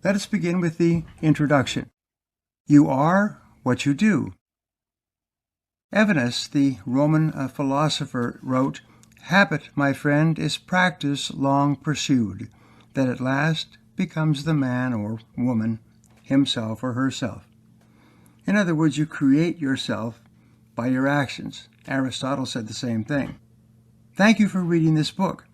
Let us begin with the introduction. You are what you do. Evenus, the Roman philosopher, wrote, "Habit, my friend, is practice long pursued, that at last becomes the man or woman, himself or herself." In other words, you create yourself by your actions. Aristotle said the same thing. Thank you for reading this book.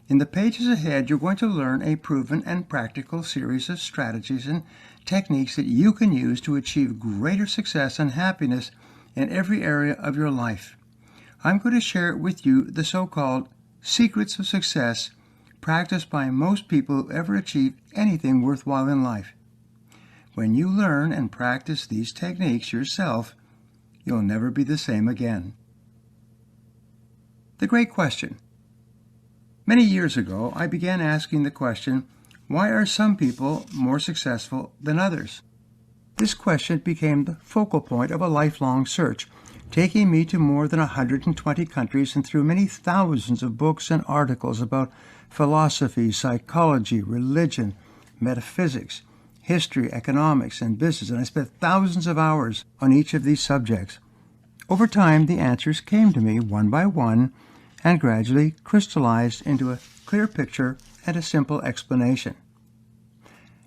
In the pages ahead, you're going to learn a proven and practical series of strategies and techniques that you can use to achieve greater success and happiness in every area of your life. I'm going to share with you the so-called secrets of success practiced by most people who ever achieve anything worthwhile in life. When you learn and practice these techniques yourself, you'll never be the same again. The great question. Many years ago, I began asking the question, why are some people more successful than others? This question became the focal point of a lifelong search, taking me to more than 120 countries and through many thousands of books and articles about philosophy, psychology, religion, metaphysics, history, economics, and business, and I spent thousands of hours on each of these subjects. Over time, the answers came to me one by one and gradually crystallized into a clear picture and a simple explanation.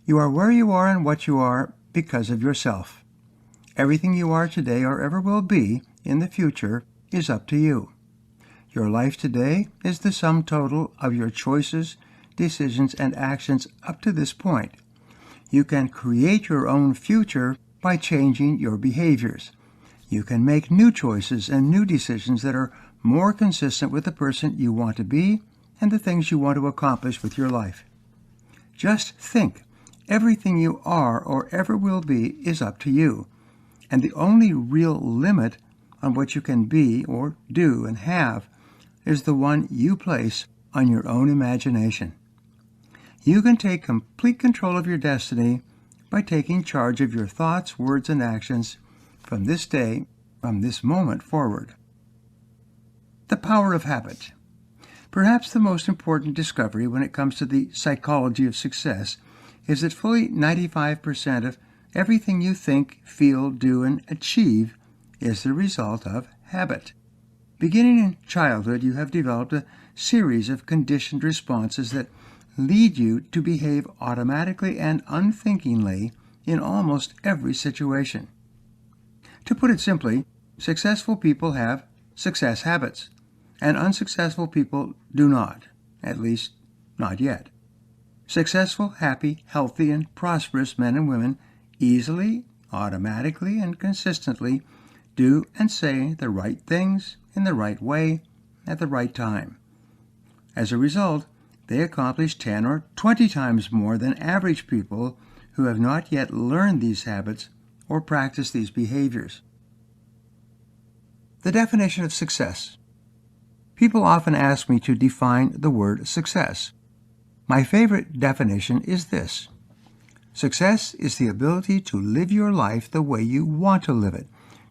You are where you are and what you are because of yourself. Everything you are today or ever will be in the future is up to you. Your life today is the sum total of your choices, decisions, and actions up to this point. You can create your own future by changing your behaviors. You can make new choices and new decisions that are more consistent with the person you want to be and the things you want to accomplish with your life. Just think, everything you are or ever will be is up to you, and the only real limit on what you can be or do and have is the one you place on your own imagination. You can take complete control of your destiny by taking charge of your thoughts, words, and actions from this day, from this moment forward. The power of habit. Perhaps the most important discovery when it comes to the psychology of success is that fully 95% of everything you think, feel, do, and achieve is the result of habit. Beginning in childhood, you have developed a series of conditioned responses that lead you to behave automatically and unthinkingly in almost every situation. To put it simply, successful people have success habits, and unsuccessful people do not, at least not yet. Successful, happy, healthy, and prosperous men and women easily, automatically, and consistently do and say the right things in the right way at the right time. As a result, they accomplish 10 or 20 times more than average people who have not yet learned these habits or practiced these behaviors. The definition of success. People often ask me to define the word success. My favorite definition is this. Success is the ability to live your life the way you want to live it,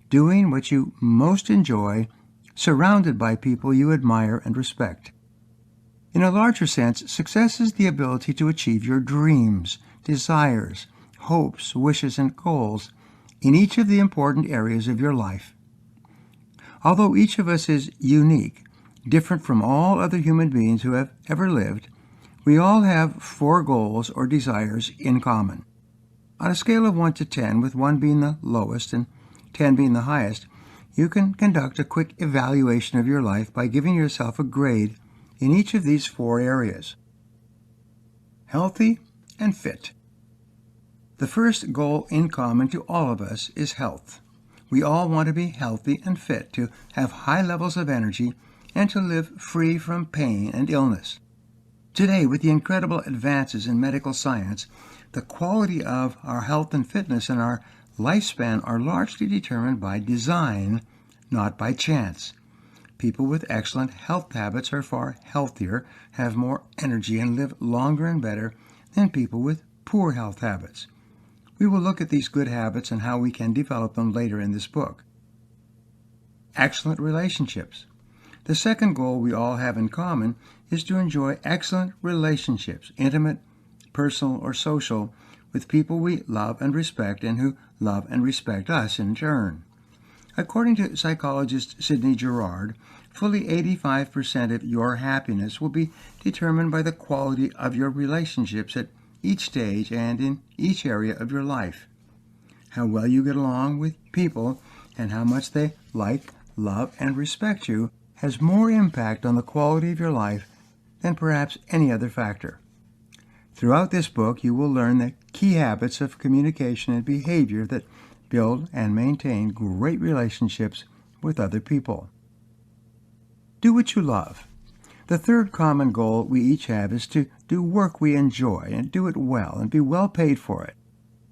doing what you most enjoy, surrounded by people you admire and respect. In a larger sense, success is the ability to achieve your dreams, desires, hopes, wishes, and goals in each of the important areas of your life. Although each of us is unique, different from all other human beings who have ever lived, we all have 4 goals or desires in common. On a scale of 1 to 10, with 1 being the lowest and 10 being the highest, you can conduct a quick evaluation of your life by giving yourself a grade in each of these 4 areas. Healthy and fit. The first goal in common to all of us is health. We all want to be healthy and fit, to have high levels of energy, and to live free from pain and illness. Today, with the incredible advances in medical science, the quality of our health and fitness and our lifespan are largely determined by design, not by chance. People with excellent health habits are far healthier, have more energy, and live longer and better than people with poor health habits. We will look at these good habits and how we can develop them later in this book. Excellent relationships. The second goal we all have in common is to enjoy excellent relationships, intimate, personal, or social, with people we love and respect and who love and respect us in turn. According to psychologist Sidney Girard, fully 85% of your happiness will be determined by the quality of your relationships at each stage and in each area of your life. How well you get along with people and how much they like, love, and respect you has more impact on the quality of your life than perhaps any other factor. Throughout this book, you will learn the key habits of communication and behavior that build and maintain great relationships with other people. Do what you love. The third common goal we each have is to do work we enjoy and do it well and be well paid for it.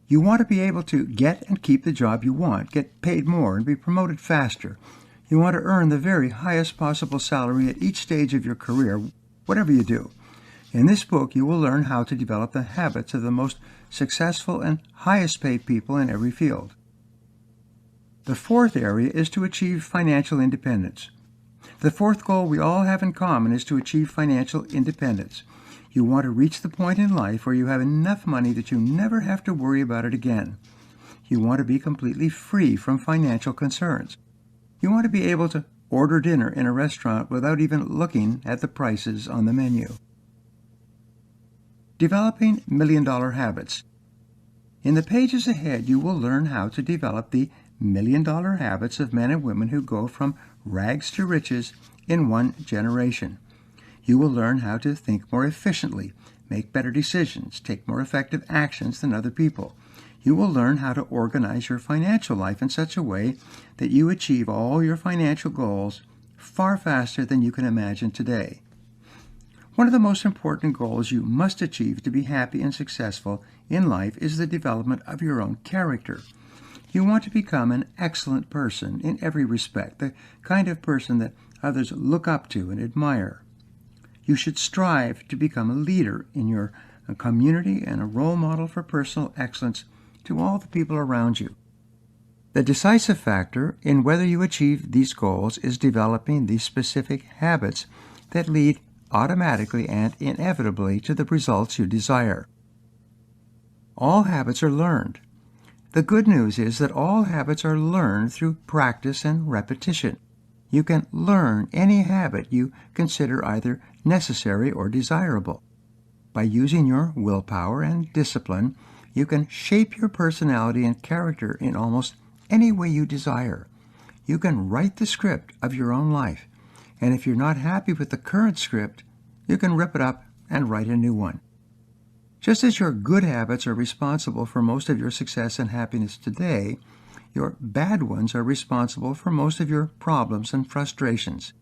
You want to be able to get and keep the job you want, get paid more, and be promoted faster. You want to earn the very highest possible salary at each stage of your career, whatever you do. In this book, you will learn how to develop the habits of the most successful and highest paid people in every field. The fourth area is to achieve financial independence. The fourth goal we all have in common is to achieve financial independence. You want to reach the point in life where you have enough money that you never have to worry about it again. You want to be completely free from financial concerns. You want to be able to order dinner in a restaurant without even looking at the prices on the menu. Developing million-dollar habits. In the pages ahead, you will learn how to develop the million-dollar habits of men and women who go from rags to riches in one generation. You will learn how to think more efficiently, make better decisions, take more effective actions than other people. You will learn how to organize your financial life in such a way that you achieve all your financial goals far faster than you can imagine today. One of the most important goals you must achieve to be happy and successful in life is the development of your own character. You want to become an excellent person in every respect, the kind of person that others look up to and admire. You should strive to become a leader in your community and a role model for personal excellence to all the people around you. The decisive factor in whether you achieve these goals is developing the specific habits that lead automatically and inevitably to the results you desire. All habits are learned. The good news is that all habits are learned through practice and repetition. You can learn any habit you consider either necessary or desirable. By using your willpower and discipline, you can shape your personality and character in almost any way you desire. You can write the script of your own life, and if you're not happy with the current script, you can rip it up and write a new one. Just as your good habits are responsible for most of your success and happiness today, your bad ones are responsible for most of your problems and frustrations.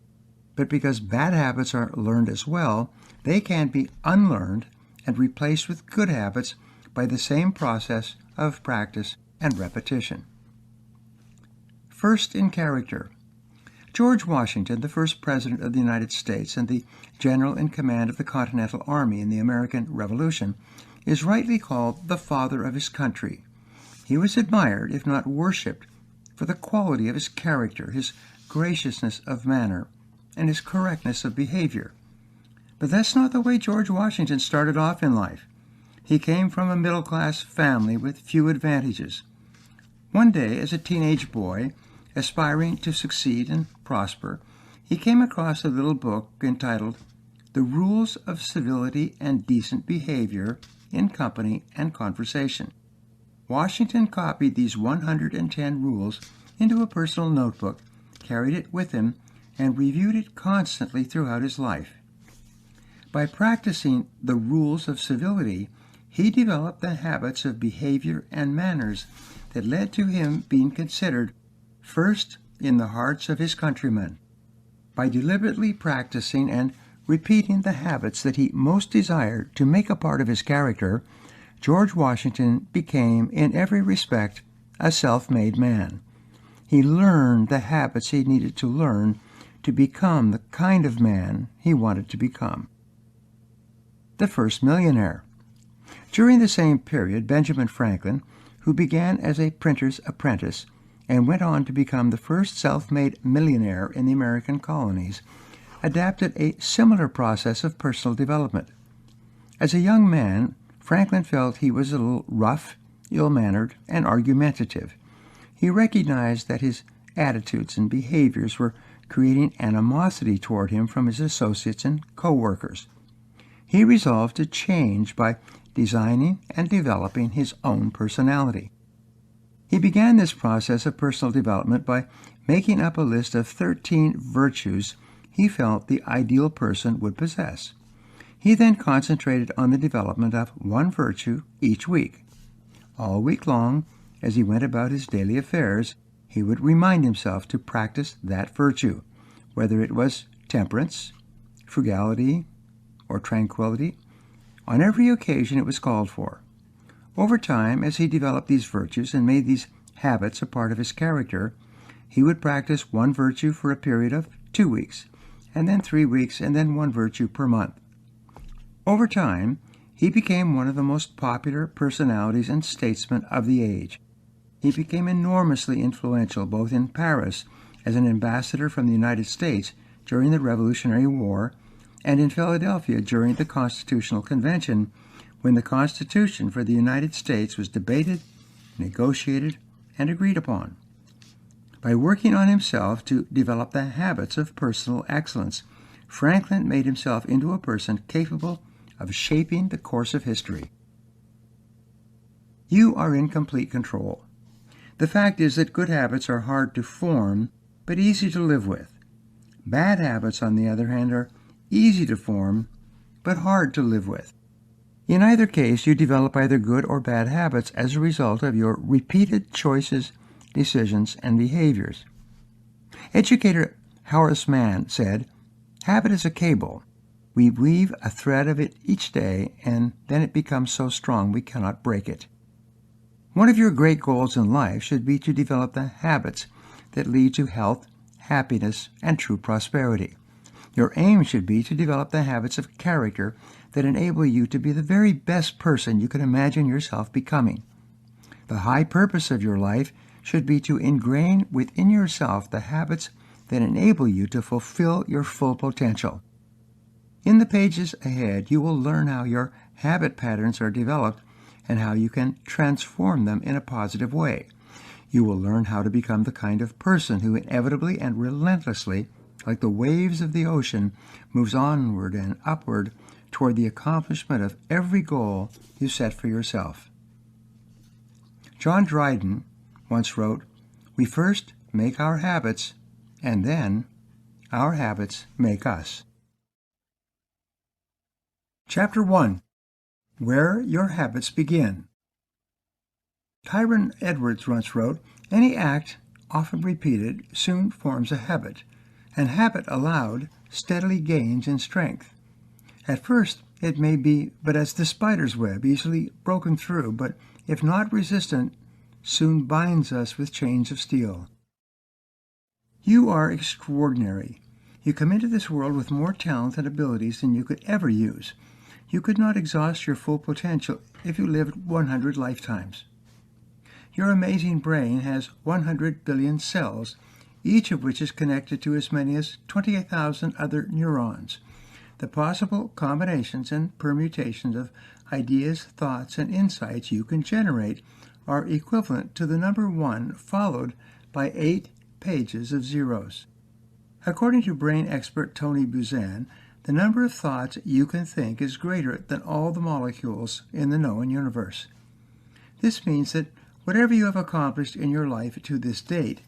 But because bad habits are learned as well, they can be unlearned and replaced with good habits by the same process of practice and repetition. First in character. George Washington, the first President of the United States and the General in command of the Continental Army in the American Revolution, is rightly called the father of his country. He was admired, if not worshipped, for the quality of his character, his graciousness of manner, and his correctness of behavior. But that's not the way George Washington started off in life. He came from a middle-class family with few advantages. One day, as a teenage boy, aspiring to succeed and prosper, he came across a little book entitled The Rules of Civility and Decent Behavior in Company and Conversation. Washington copied these 110 rules into a personal notebook, carried it with him, and reviewed it constantly throughout his life. By practicing the rules of civility, he developed the habits of behavior and manners that led to him being considered first in the hearts of his countrymen. By deliberately practicing and repeating the habits that he most desired to make a part of his character, George Washington became, in every respect, a self-made man. He learned the habits he needed to learn to become the kind of man he wanted to become. The first millionaire. During the same period, Benjamin Franklin, who began as a printer's apprentice and went on to become the first self-made millionaire in the American colonies, adapted a similar process of personal development. As a young man, Franklin felt he was a little rough, ill-mannered, and argumentative. He recognized that his attitudes and behaviors were creating animosity toward him from his associates and co-workers. He resolved to change by designing and developing his own personality. He began this process of personal development by making up a list of 13 virtues he felt the ideal person would possess. He then concentrated on the development of one virtue each week. All week long, as he went about his daily affairs, he would remind himself to practice that virtue, whether it was temperance, frugality, or tranquility. On every occasion it was called for. Over time, as he developed these virtues and made these habits a part of his character, he would practice one virtue for a period of 2 weeks, and then 3 weeks, and then one virtue per month. Over time, he became one of the most popular personalities and statesmen of the age. He became enormously influential both in Paris as an ambassador from the United States during the Revolutionary War and in Philadelphia during the Constitutional Convention, when the Constitution for the United States was debated, negotiated, and agreed upon. By working on himself to develop the habits of personal excellence, Franklin made himself into a person capable of shaping the course of history. You are in complete control. The fact is that good habits are hard to form, but easy to live with. Bad habits, on the other hand, are easy to form, but hard to live with. In either case, you develop either good or bad habits as a result of your repeated choices, decisions, and behaviors. Educator Horace Mann said, "Habit is a cable. We weave a thread of it each day, and then it becomes so strong we cannot break it." One of your great goals in life should be to develop the habits that lead to health, happiness, and true prosperity. Your aim should be to develop the habits of character that enable you to be the very best person you can imagine yourself becoming. The high purpose of your life should be to ingrain within yourself the habits that enable you to fulfill your full potential. In the pages ahead, you will learn how your habit patterns are developed and how you can transform them in a positive way. You will learn how to become the kind of person who inevitably and relentlessly, like the waves of the ocean, moves onward and upward toward the accomplishment of every goal you set for yourself. John Dryden once wrote, "We first make our habits, and then our habits make us." Chapter 1. Where Your Habits Begin. Tyrone Edwards once wrote, "Any act, often repeated, soon forms a habit, and habit allowed steadily gains in strength. At first it may be but as the spider's web, easily broken through, but if not resistant, soon binds us with chains of steel." You are extraordinary. You come into this world with more talent and abilities than you could ever use. You could not exhaust your full potential if you lived 100 lifetimes. Your amazing brain has 100 billion cells, each of which is connected to as many as 28,000 other neurons. The possible combinations and permutations of ideas, thoughts, and insights you can generate are equivalent to the number 1 followed by 8 pages of zeros. According to brain expert Tony Buzan, the number of thoughts you can think is greater than all the molecules in the known universe. This means that whatever you have accomplished in your life to this date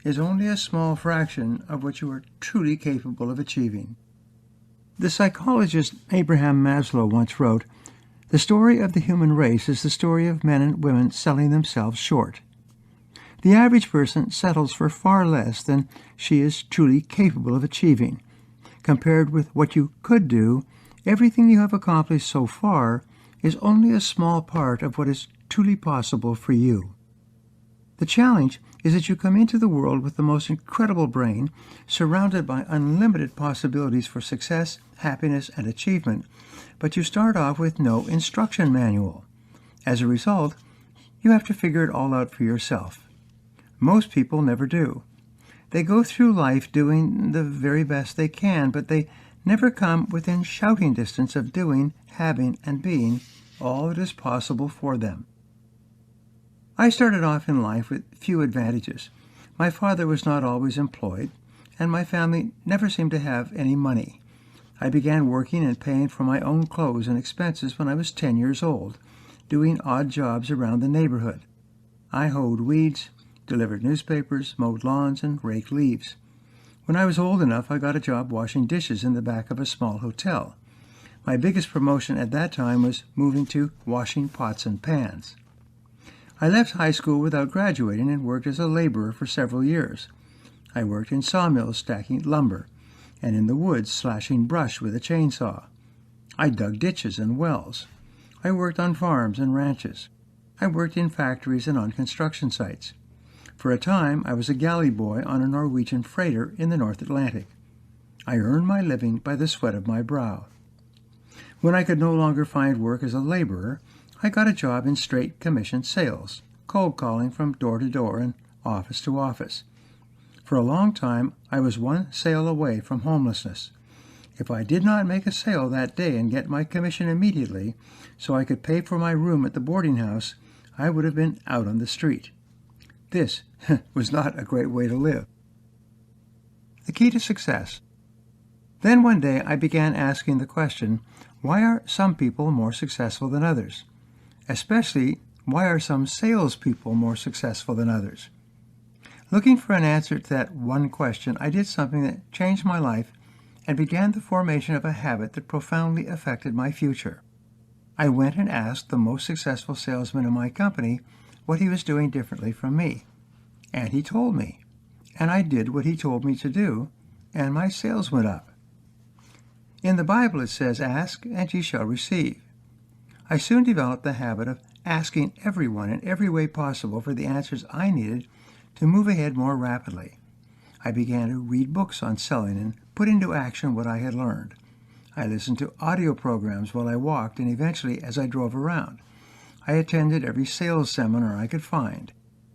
is only a small fraction of what you are truly capable of achieving. The psychologist Abraham Maslow once wrote, "The story of the human race is the story of men and women selling themselves short. The average person settles for far less than she is truly capable of achieving. Compared with what you could do, everything you have accomplished so far is only a small part of what is truly possible for you. The challenge is that you come into the world with the most incredible brain, surrounded by unlimited possibilities for success, happiness, and achievement, but you start off with no instruction manual. As a result, you have to figure it all out for yourself. Most people never do. They go through life doing the very best they can, but they never come within shouting distance of doing, having, and being all that is possible for them. I started off in life with few advantages. My father was not always employed, and my family never seemed to have any money. I began working and paying for my own clothes and expenses when I was 10 years old, doing odd jobs around the neighborhood. I hoed weeds, delivered newspapers, mowed lawns, and raked leaves. When I was old enough, I got a job washing dishes in the back of a small hotel. My biggest promotion at that time was moving to washing pots and pans. I left high school without graduating and worked as a laborer for several years. I worked in sawmills stacking lumber, and in the woods slashing brush with a chainsaw. I dug ditches and wells. I worked on farms and ranches. I worked in factories and on construction sites. For a time, I was a galley boy on a Norwegian freighter in the North Atlantic. I earned my living by the sweat of my brow. When I could no longer find work as a laborer, I got a job in straight commission sales, cold calling from door to door and office to office. For a long time, I was one sale away from homelessness. If I did not make a sale that day and get my commission immediately, so I could pay for my room at the boarding house, I would have been out on the street. This was not a great way to live. The key to success. Then one day I began asking the question, why are some people more successful than others? Especially, why are some salespeople more successful than others? Looking for an answer to that one question, I did something that changed my life and began the formation of a habit that profoundly affected my future. I went and asked the most successful salesman in my company what he was doing differently from me. And he told me. And I did what he told me to do, and my sales went up. In the Bible it says, "Ask, and ye shall receive." I soon developed the habit of asking everyone in every way possible for the answers I needed to move ahead more rapidly. I began to read books on selling and put into action what I had learned. I listened to audio programs while I walked and eventually as I drove around. I attended every sales seminar I could find.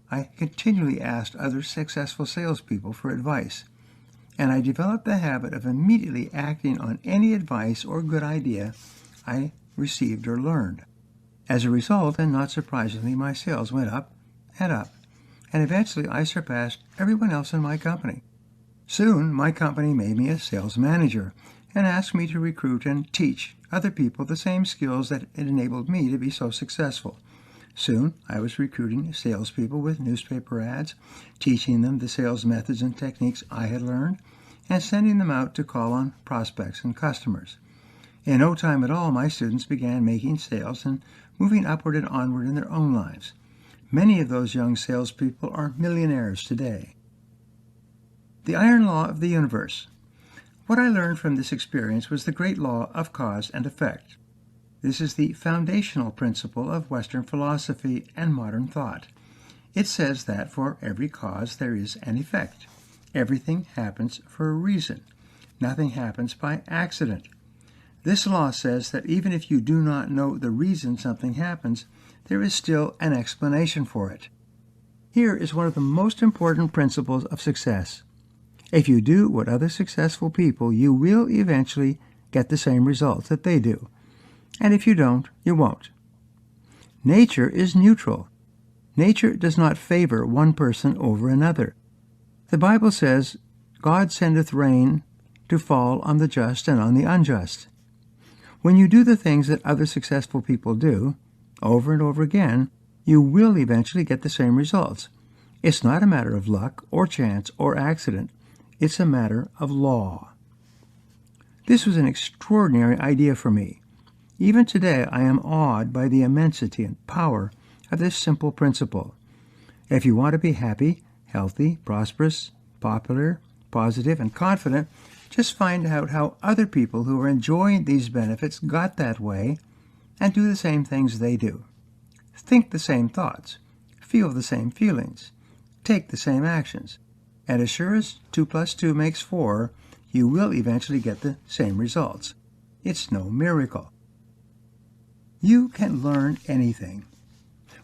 I continually asked other successful salespeople for advice. And I developed the habit of immediately acting on any advice or good idea I received or learned. As a result, and not surprisingly, my sales went up, and eventually I surpassed everyone else in my company. Soon, my company made me a sales manager and asked me to recruit and teach other people the same skills that had enabled me to be so successful. Soon, I was recruiting salespeople with newspaper ads, teaching them the sales methods and techniques I had learned, and sending them out to call on prospects and customers. In no time at all, my students began making sales and moving upward and onward in their own lives. Many of those young salespeople are millionaires today. The iron law of the universe. What I learned from this experience was the great law of cause and effect. This is the foundational principle of Western philosophy and modern thought. It says that for every cause there is an effect. Everything happens for a reason. Nothing happens by accident. This law says that even if you do not know the reason something happens, there is still an explanation for it. Here is one of the most important principles of success. If you do what other successful people, you will eventually get the same results that they do. And if you don't, you won't. Nature is neutral. Nature does not favor one person over another. The Bible says, God sendeth rain to fall on the just and on the unjust. When you do the things that other successful people do, over and over again, you will eventually get the same results. It's not a matter of luck or chance or accident. It's a matter of law. This was an extraordinary idea for me. Even today, I am awed by the immensity and power of this simple principle. If you want to be happy, healthy, prosperous, popular, positive, and confident, just find out how other people who are enjoying these benefits got that way and do the same things they do. Think the same thoughts, feel the same feelings, take the same actions, and as sure as 2 + 2 makes 4, you will eventually get the same results. It's no miracle. You can learn anything.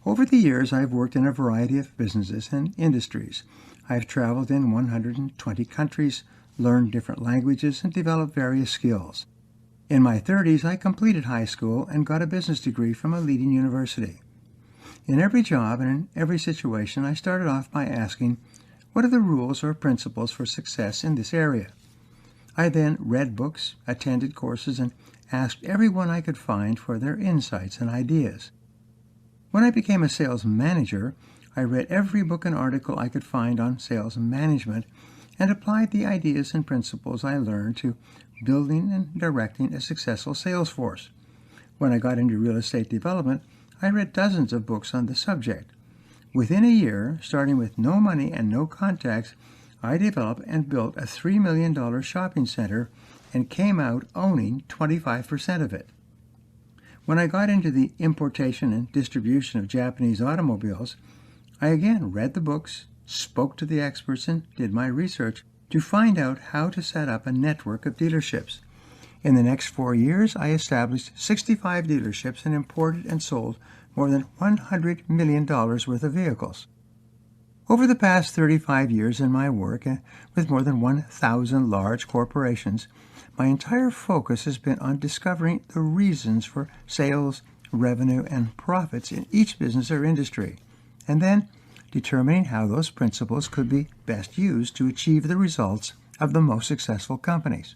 Over the years, I've worked in a variety of businesses and industries. I've traveled in 120 countries, learned different languages, and developed various skills. In my 30s, I completed high school and got a business degree from a leading university. In every job and in every situation, I started off by asking, what are the rules or principles for success in this area? I then read books, attended courses, and asked everyone I could find for their insights and ideas. When I became a sales manager, I read every book and article I could find on sales management and applied the ideas and principles I learned to building and directing a successful sales force. When I got into real estate development, I read dozens of books on the subject. Within a year, starting with no money and no contacts, I developed and built a $3 million shopping center and came out owning 25% of it. When I got into the importation and distribution of Japanese automobiles, I again read the books, spoke to the experts, and did my research to find out how to set up a network of dealerships. In the next 4 years, I established 65 dealerships and imported and sold more than $100 million worth of vehicles. Over the past 35 years in my work with more than 1,000 large corporations, my entire focus has been on discovering the reasons for sales, revenue, and profits in each business or industry, and then determining how those principles could be best used to achieve the results of the most successful companies.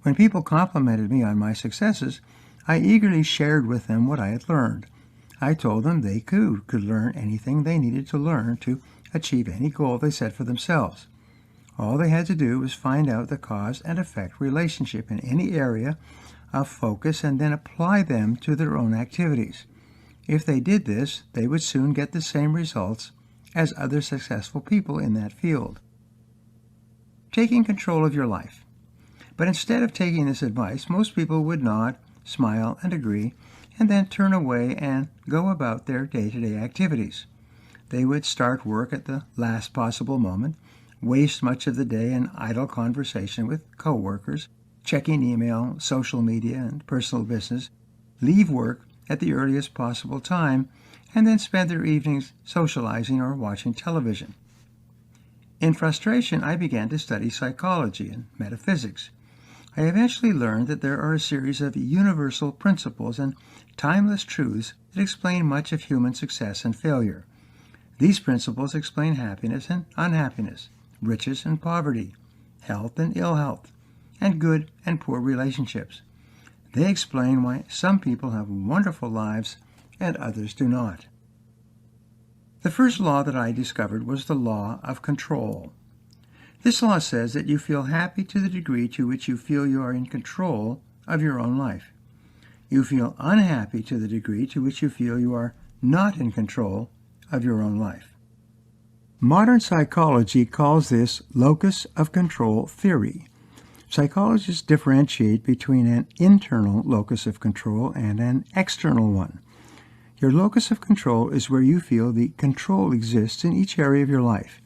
When people complimented me on my successes, I eagerly shared with them what I had learned. I told them they could learn anything they needed to learn to achieve any goal they set for themselves. All they had to do was find out the cause and effect relationship in any area of focus and then apply them to their own activities. If they did this, they would soon get the same results as other successful people in that field. Taking control of your life. But instead of taking this advice, most people would nod, smile, and agree, and then turn away and go about their day-to-day activities. They would start work at the last possible moment, waste much of the day in idle conversation with coworkers, checking email, social media, and personal business, leave work at the earliest possible time, and then spend their evenings socializing or watching television. In frustration, I began to study psychology and metaphysics. I eventually learned that there are a series of universal principles and timeless truths that explain much of human success and failure. These principles explain happiness and unhappiness, riches and poverty, health and ill health, and good and poor relationships. They explain why some people have wonderful lives and others do not. The first law that I discovered was the law of control. This law says that you feel happy to the degree to which you feel you are in control of your own life. You feel unhappy to the degree to which you feel you are not in control of your own life. Modern psychology calls this locus of control theory. Psychologists differentiate between an internal locus of control and an external one. Your locus of control is where you feel the control exists in each area of your life.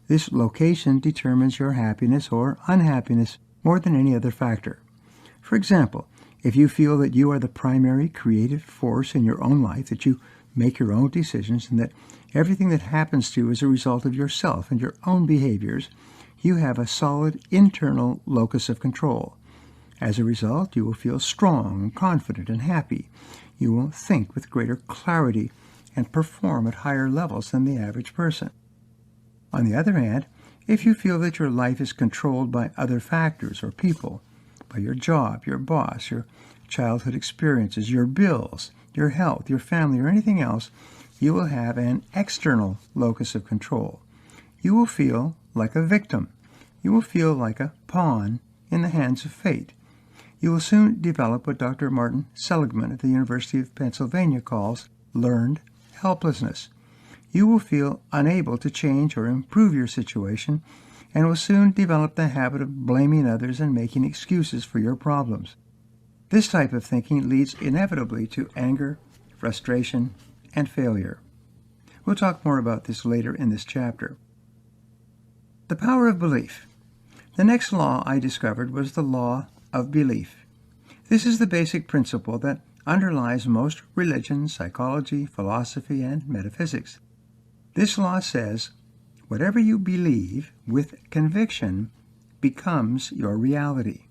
This location determines your happiness or unhappiness more than any other factor. For example, if you feel that you are the primary creative force in your own life, that you make your own decisions, and that everything that happens to you is a result of yourself and your own behaviors, you have a solid internal locus of control. As a result, you will feel strong, confident, and happy. You will think with greater clarity and perform at higher levels than the average person. On the other hand, if you feel that your life is controlled by other factors or people, by your job, your boss, your childhood experiences, your bills, your health, your family, or anything else, you will have an external locus of control. You will feel like a victim. You will feel like a pawn in the hands of fate. You will soon develop what Dr. Martin Seligman at the University of Pennsylvania calls learned helplessness. You will feel unable to change or improve your situation and will soon develop the habit of blaming others and making excuses for your problems. This type of thinking leads inevitably to anger, frustration, and failure. We'll talk more about this later in this chapter. The power of belief. The next law I discovered was the law of belief. This is the basic principle that underlies most religions, psychology, philosophy, and metaphysics. This law says, whatever you believe with conviction becomes your reality.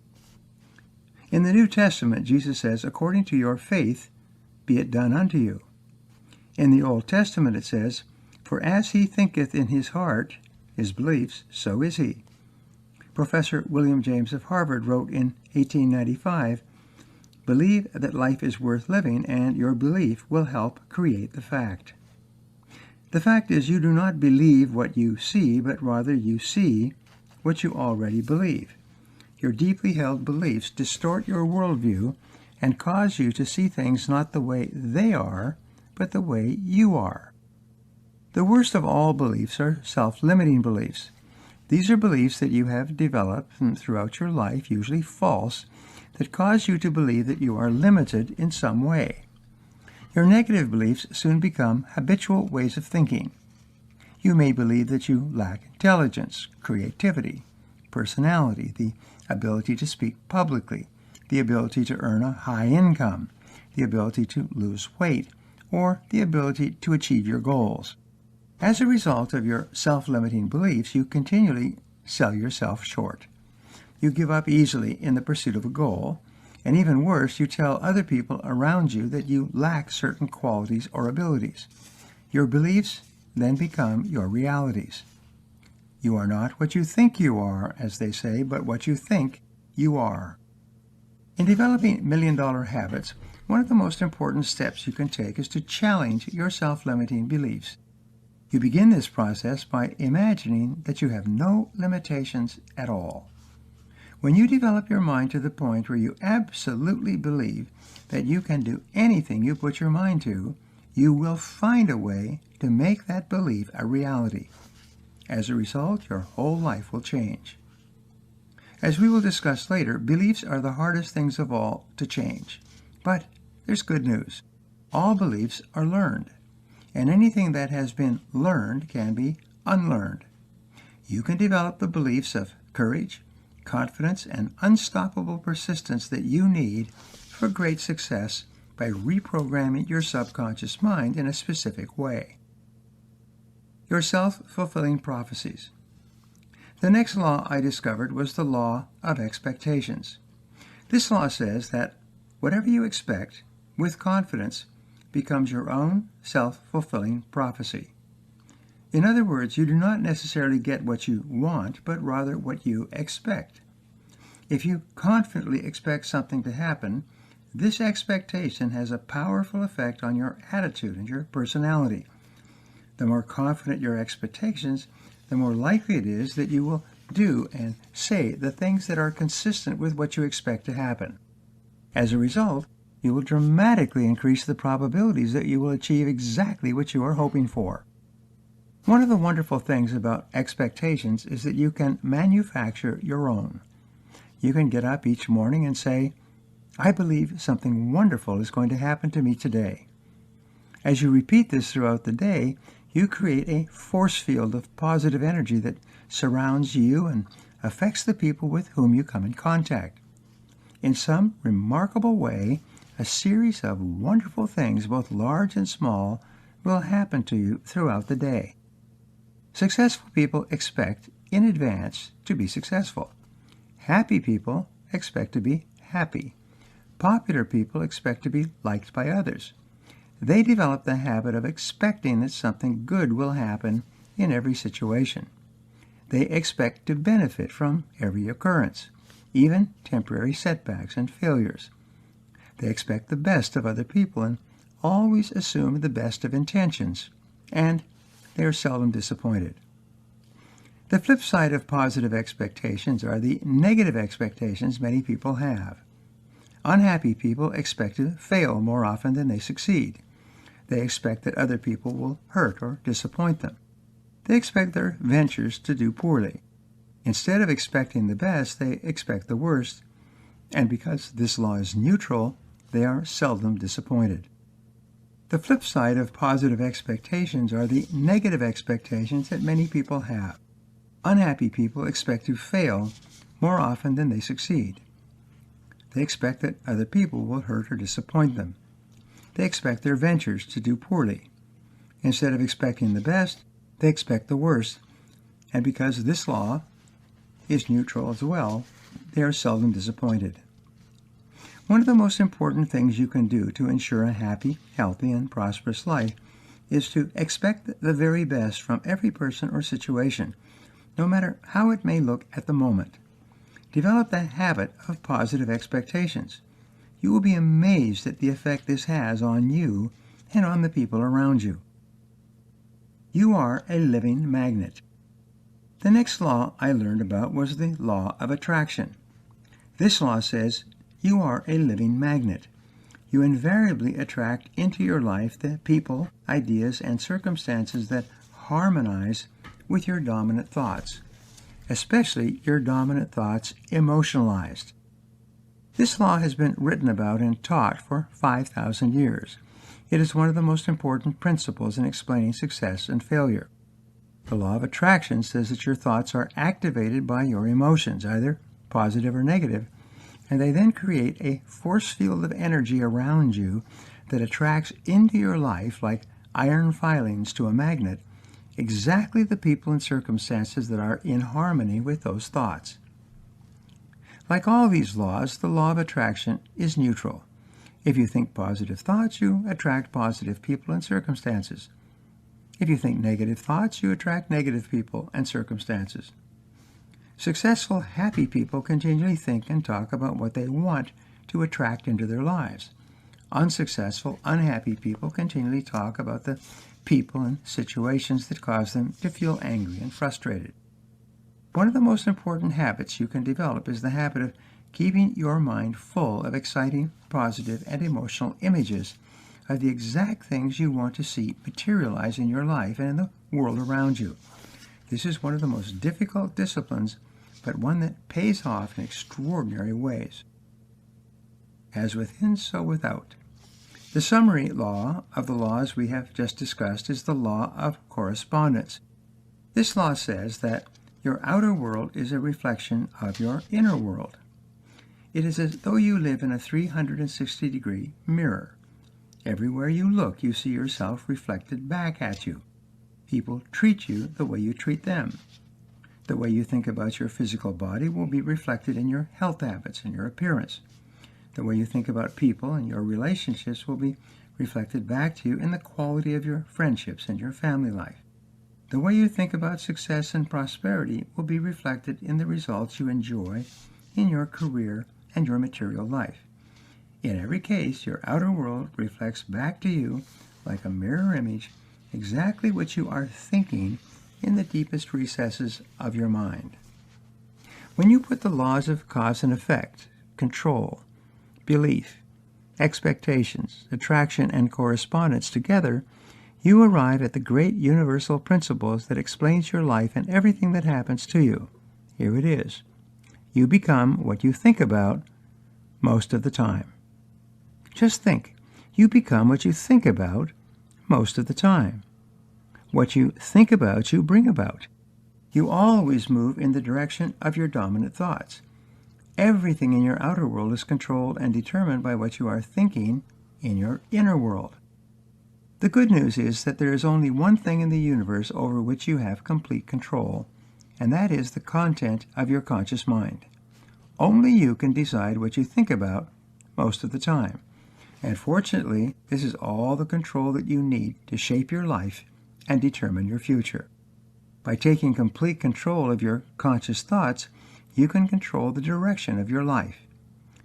In the New Testament, Jesus says, according to your faith, be it done unto you. In the Old Testament it says, for as he thinketh in his heart, his beliefs, so is he. Professor William James of Harvard wrote in 1895, believe that life is worth living, and your belief will help create the fact. The fact is, you do not believe what you see, but rather you see what you already believe. Your deeply held beliefs distort your worldview and cause you to see things not the way they are, but the way you are. The worst of all beliefs are self-limiting beliefs. These are beliefs that you have developed throughout your life, usually false, that cause you to believe that you are limited in some way. Your negative beliefs soon become habitual ways of thinking. You may believe that you lack intelligence, creativity, personality, the ability to speak publicly, the ability to earn a high income, the ability to lose weight, or the ability to achieve your goals. As a result of your self-limiting beliefs, you continually sell yourself short. You give up easily in the pursuit of a goal, and even worse, you tell other people around you that you lack certain qualities or abilities. Your beliefs then become your realities. You are not what you think you are, as they say, but what you think you are. In developing million-dollar habits, one of the most important steps you can take is to challenge your self-limiting beliefs. You begin this process by imagining that you have no limitations at all. When you develop your mind to the point where you absolutely believe that you can do anything you put your mind to, you will find a way to make that belief a reality. As a result, your whole life will change. As we will discuss later, beliefs are the hardest things of all to change. But there's good news. All beliefs are learned, and anything that has been learned can be unlearned. You can develop the beliefs of courage, confidence, and unstoppable persistence that you need for great success by reprogramming your subconscious mind in a specific way. Your self-fulfilling prophecies. The next law I discovered was the law of expectations. This law says that whatever you expect with confidence becomes your own self-fulfilling prophecy. In other words, you do not necessarily get what you want, but rather what you expect. If you confidently expect something to happen, this expectation has a powerful effect on your attitude and your personality. The more confident your expectations, the more likely it is that you will do and say the things that are consistent with what you expect to happen. As a result, you will dramatically increase the probabilities that you will achieve exactly what you are hoping for. One of the wonderful things about expectations is that you can manufacture your own. You can get up each morning and say, I believe something wonderful is going to happen to me today. As you repeat this throughout the day, you create a force field of positive energy that surrounds you and affects the people with whom you come in contact. In some remarkable way, a series of wonderful things, both large and small, will happen to you throughout the day. Successful people expect in advance to be successful. Happy people expect to be happy. Popular people expect to be liked by others. They develop the habit of expecting that something good will happen in every situation. They expect to benefit from every occurrence, even temporary setbacks and failures. They expect the best of other people and always assume the best of intentions, and they are seldom disappointed. The flip side of positive expectations are the negative expectations many people have. Unhappy people expect to fail more often than they succeed. They expect that other people will hurt or disappoint them. They expect their ventures to do poorly. Instead of expecting the best, they expect the worst, and because this law is neutral, they are seldom disappointed. The flip side of positive expectations are the negative expectations that many people have. Unhappy people expect to fail more often than they succeed. They expect that other people will hurt or disappoint them. They expect their ventures to do poorly. Instead of expecting the best, they expect the worst, and because this law is neutral as well, they are seldom disappointed. One of the most important things you can do to ensure a happy, healthy, and prosperous life is to expect the very best from every person or situation, no matter how it may look at the moment. Develop the habit of positive expectations. You will be amazed at the effect this has on you and on the people around you. You are a living magnet. The next law I learned about was the law of attraction. This law says you are a living magnet. You invariably attract into your life the people, ideas, and circumstances that harmonize with your dominant thoughts, especially your dominant thoughts emotionalized. This law has been written about and taught for 5,000 years. It is one of the most important principles in explaining success and failure. The law of attraction says that your thoughts are activated by your emotions, either positive or negative, and they then create a force field of energy around you that attracts into your life, like iron filings to a magnet, exactly the people and circumstances that are in harmony with those thoughts. Like all these laws, the law of attraction is neutral. If you think positive thoughts, you attract positive people and circumstances. If you think negative thoughts, you attract negative people and circumstances. Successful, happy people continually think and talk about what they want to attract into their lives. Unsuccessful, unhappy people continually talk about the people and situations that cause them to feel angry and frustrated. One of the most important habits you can develop is the habit of keeping your mind full of exciting, positive, and emotional images of the exact things you want to see materialize in your life and in the world around you. This is one of the most difficult disciplines, but one that pays off in extraordinary ways. As within, so without. The summary law of the laws we have just discussed is the law of correspondence. This law says that your outer world is a reflection of your inner world. It is as though you live in a 360-degree mirror. Everywhere you look, you see yourself reflected back at you. People treat you the way you treat them. The way you think about your physical body will be reflected in your health habits and your appearance. The way you think about people and your relationships will be reflected back to you in the quality of your friendships and your family life. The way you think about success and prosperity will be reflected in the results you enjoy in your career and your material life. In every case, your outer world reflects back to you, like a mirror image, exactly what you are thinking in the deepest recesses of your mind. When you put the laws of cause and effect, control, belief, expectations, attraction, and correspondence together, you arrive at the great universal principles that explains your life and everything that happens to you. Here it is. You become what you think about most of the time. Just think. You become what you think about most of the time. What you think about, you bring about. You always move in the direction of your dominant thoughts. Everything in your outer world is controlled and determined by what you are thinking in your inner world. The good news is that there is only one thing in the universe over which you have complete control, and that is the content of your conscious mind. Only you can decide what you think about most of the time. And fortunately, this is all the control that you need to shape your life and determine your future. By taking complete control of your conscious thoughts, you can control the direction of your life.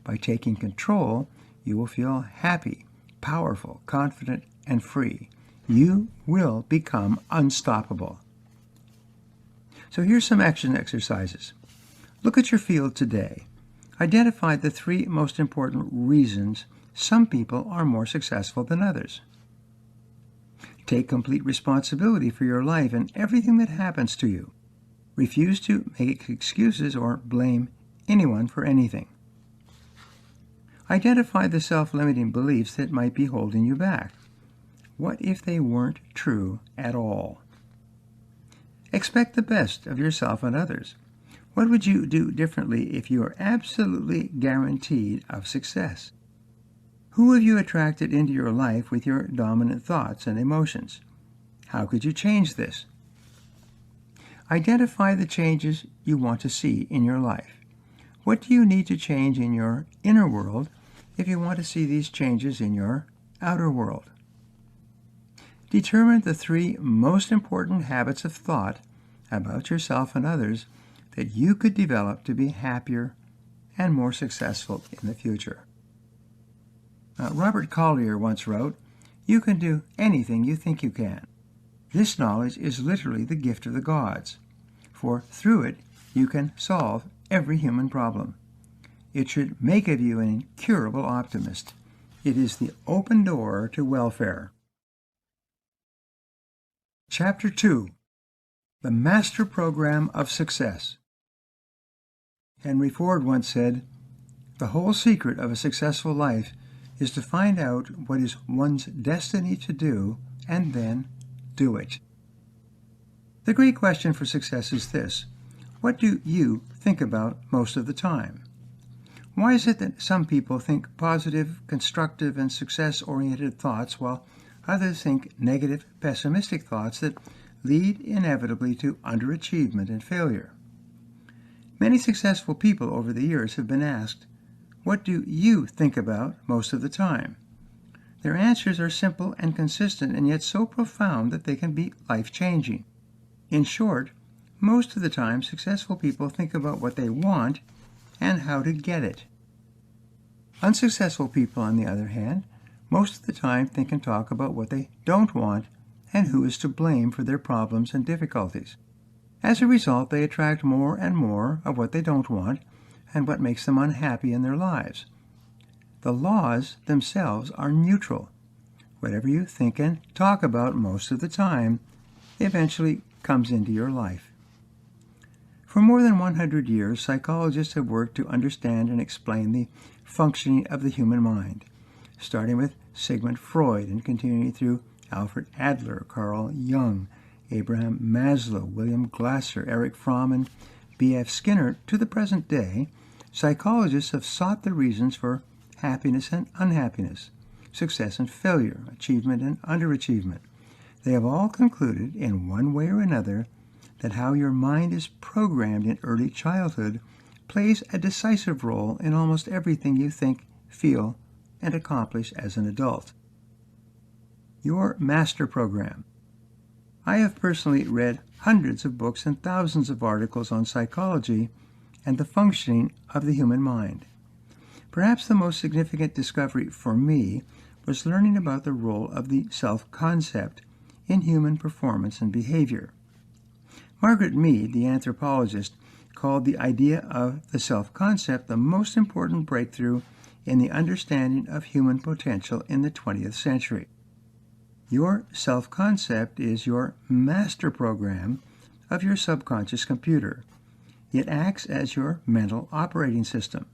By taking control, you will feel happy, powerful, confident, and free. You will become unstoppable. So here's some action exercises. Look at your field today. Identify the 3 most important reasons some people are more successful than others. Take complete responsibility for your life and everything that happens to you. Refuse to make excuses or blame anyone for anything. Identify the self-limiting beliefs that might be holding you back. What if they weren't true at all? Expect the best of yourself and others. What would you do differently if you are absolutely guaranteed of success? Who have you attracted into your life with your dominant thoughts and emotions? How could you change this? Identify the changes you want to see in your life. What do you need to change in your inner world if you want to see these changes in your outer world. Determine the 3 most important habits of thought about yourself and others that you could develop to be happier and more successful in the future. Robert Collier once wrote, "You can do anything you think you can. This knowledge is literally the gift of the gods, for through it you can solve every human problem. It should make of you an incurable optimist. It is the open door to welfare." Chapter 2. The Master Program of Success. Henry Ford once said, "The whole secret of a successful life is to find out what is one's destiny to do and then do it." The great question for success is this: what do you think about most of the time? Why is it that some people think positive, constructive, and success-oriented thoughts, while others think negative, pessimistic thoughts that lead inevitably to underachievement and failure? Many successful people over the years have been asked, "What do you think about most of the time?" Their answers are simple and consistent, and yet so profound that they can be life-changing. In short, most of the time, successful people think about what they want and how to get it. Unsuccessful people, on the other hand, most of the time think and talk about what they don't want and who is to blame for their problems and difficulties. As a result, they attract more and more of what they don't want and what makes them unhappy in their lives. The laws themselves are neutral. Whatever you think and talk about most of the time eventually comes into your life. For more than 100 years, psychologists have worked to understand and explain the functioning of the human mind, starting with Sigmund Freud and continuing through Alfred Adler, Carl Jung, Abraham Maslow, William Glasser, Erich Fromm, and B.F. Skinner. To the present day, psychologists have sought the reasons for happiness and unhappiness, success and failure, achievement and underachievement. They have all concluded, in one way or another, that how your mind is programmed in early childhood plays a decisive role in almost everything you think, feel, and accomplish as an adult. Your master program. I have personally read hundreds of books and thousands of articles on psychology and the functioning of the human mind. Perhaps the most significant discovery for me was learning about the role of the self-concept in human performance and behavior. Margaret Mead, the anthropologist, called the idea of the self-concept the most important breakthrough in the understanding of human potential in the 20th century. Your self-concept is your master program of your subconscious computer. It acts as your mental operating system.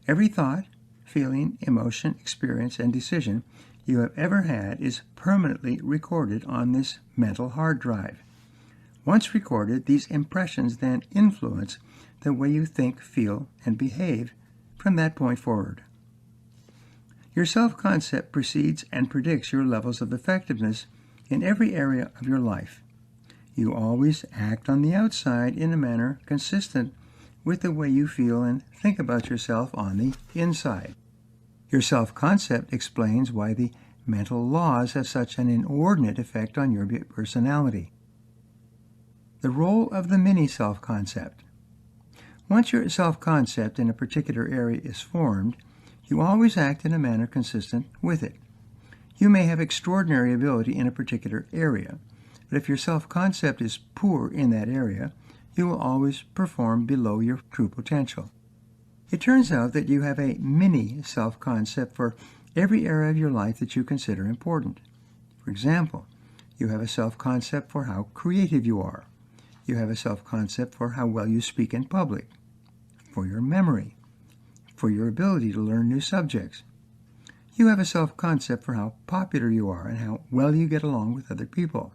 Every thought, feeling, emotion, experience, and decision you have ever had is permanently recorded on this mental hard drive. Once recorded, these impressions then influence the way you think, feel, and behave from that point forward. Your self-concept precedes and predicts your levels of effectiveness in every area of your life. You always act on the outside in a manner consistent with the way you feel and think about yourself on the inside. Your self-concept explains why the mental laws have such an inordinate effect on your personality. The role of the mini-self-concept. Once your self-concept in a particular area is formed, you always act in a manner consistent with it. You may have extraordinary ability in a particular area, but if your self-concept is poor in that area, you will always perform below your true potential. It turns out that you have a mini self-concept for every area of your life that you consider important. For example, you have a self-concept for how creative you are. You have a self-concept for how well you speak in public, for your memory, for your ability to learn new subjects. You have a self-concept for how popular you are and how well you get along with other people.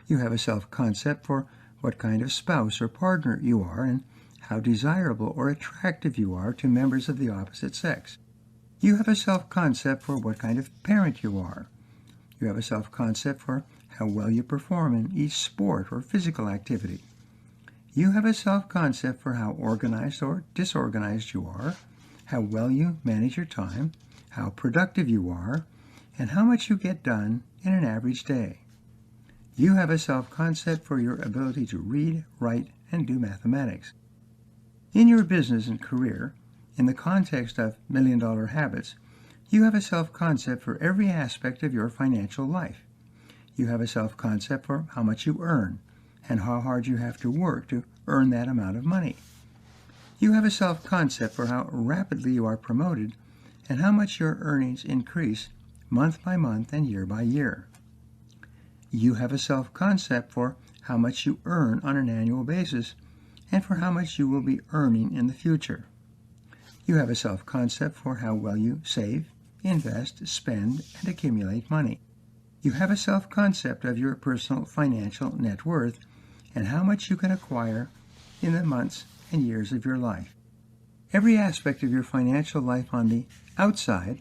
You have a self-concept for what kind of spouse or partner you are and how desirable or attractive you are to members of the opposite sex. You have a self-concept for what kind of parent you are. You have a self-concept for how well you perform in each sport or physical activity. You have a self-concept for how organized or disorganized you are, how well you manage your time, how productive you are, and how much you get done in an average day. You have a self-concept for your ability to read, write, and do mathematics. In your business and career, in the context of million-dollar habits, you have a self-concept for every aspect of your financial life. You have a self-concept for how much you earn and how hard you have to work to earn that amount of money. You have a self-concept for how rapidly you are promoted and how much your earnings increase month by month and year by year. You have a self-concept for how much you earn on an annual basis and for how much you will be earning in the future. You have a self-concept for how well you save, invest, spend, and accumulate money. You have a self-concept of your personal financial net worth and how much you can acquire in the months and years of your life. Every aspect of your financial life on the outside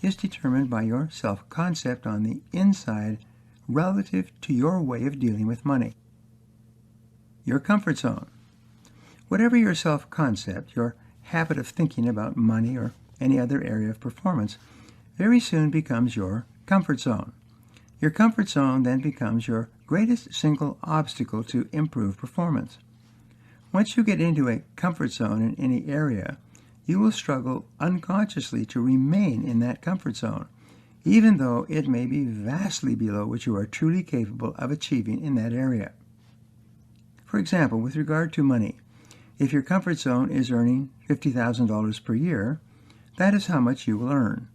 is determined by your self-concept on the inside relative to your way of dealing with money. Your comfort zone. Whatever your self-concept, your habit of thinking about money or any other area of performance, very soon becomes your comfort zone. Your comfort zone then becomes your greatest single obstacle to improve performance. Once you get into a comfort zone in any area, you will struggle unconsciously to remain in that comfort zone, even though it may be vastly below what you are truly capable of achieving in that area. For example, with regard to money, if your comfort zone is earning $50,000 per year, that is how much you will earn.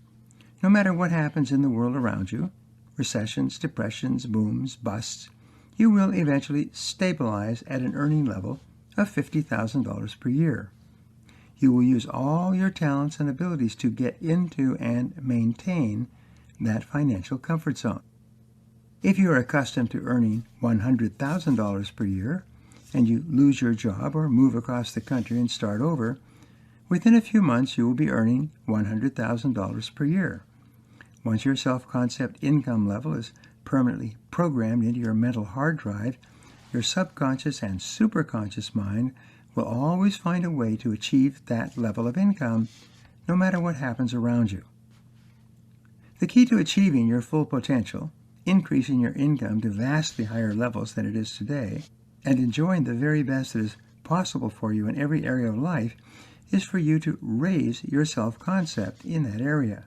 No matter what happens in the world around you, recessions, depressions, booms, busts, you will eventually stabilize at an earning level of $50,000 per year. You will use all your talents and abilities to get into and maintain that financial comfort zone. If you are accustomed to earning $100,000 per year, and you lose your job or move across the country and start over, within a few months you will be earning $100,000 per year. Once your self-concept income level is permanently programmed into your mental hard drive, your subconscious and superconscious mind will always find a way to achieve that level of income, no matter what happens around you. The key to achieving your full potential, increasing your income to vastly higher levels than it is today, and enjoying the very best that is possible for you in every area of life, is for you to raise your self-concept in that area.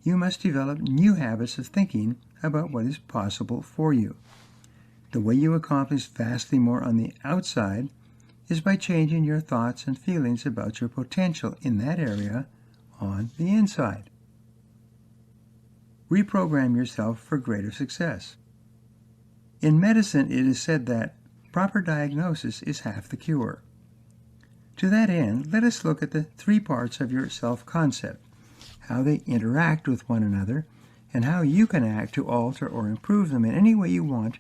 You must develop new habits of thinking about what is possible for you. The way you accomplish vastly more on the outside is by changing your thoughts and feelings about your potential in that area on the inside. Reprogram yourself for greater success. In medicine, it is said that proper diagnosis is half the cure. To that end, let us look at the three parts of your self-concept, how they interact with one another, and how you can act to alter or improve them in any way you want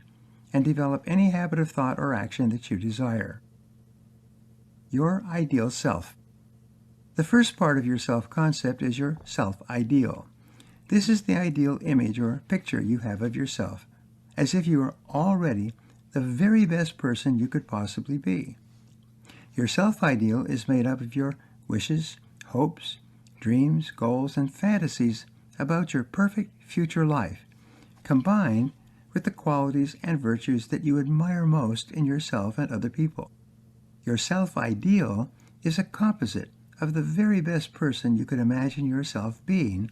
and develop any habit of thought or action that you desire. Your ideal self. The first part of your self-concept is your self-ideal. This is the ideal image or picture you have of yourself, as if you are already the very best person you could possibly be. Your self-ideal is made up of your wishes, hopes, dreams, goals, and fantasies about your perfect future life, combined with the qualities and virtues that you admire most in yourself and other people. Your self-ideal is a composite of the very best person you could imagine yourself being,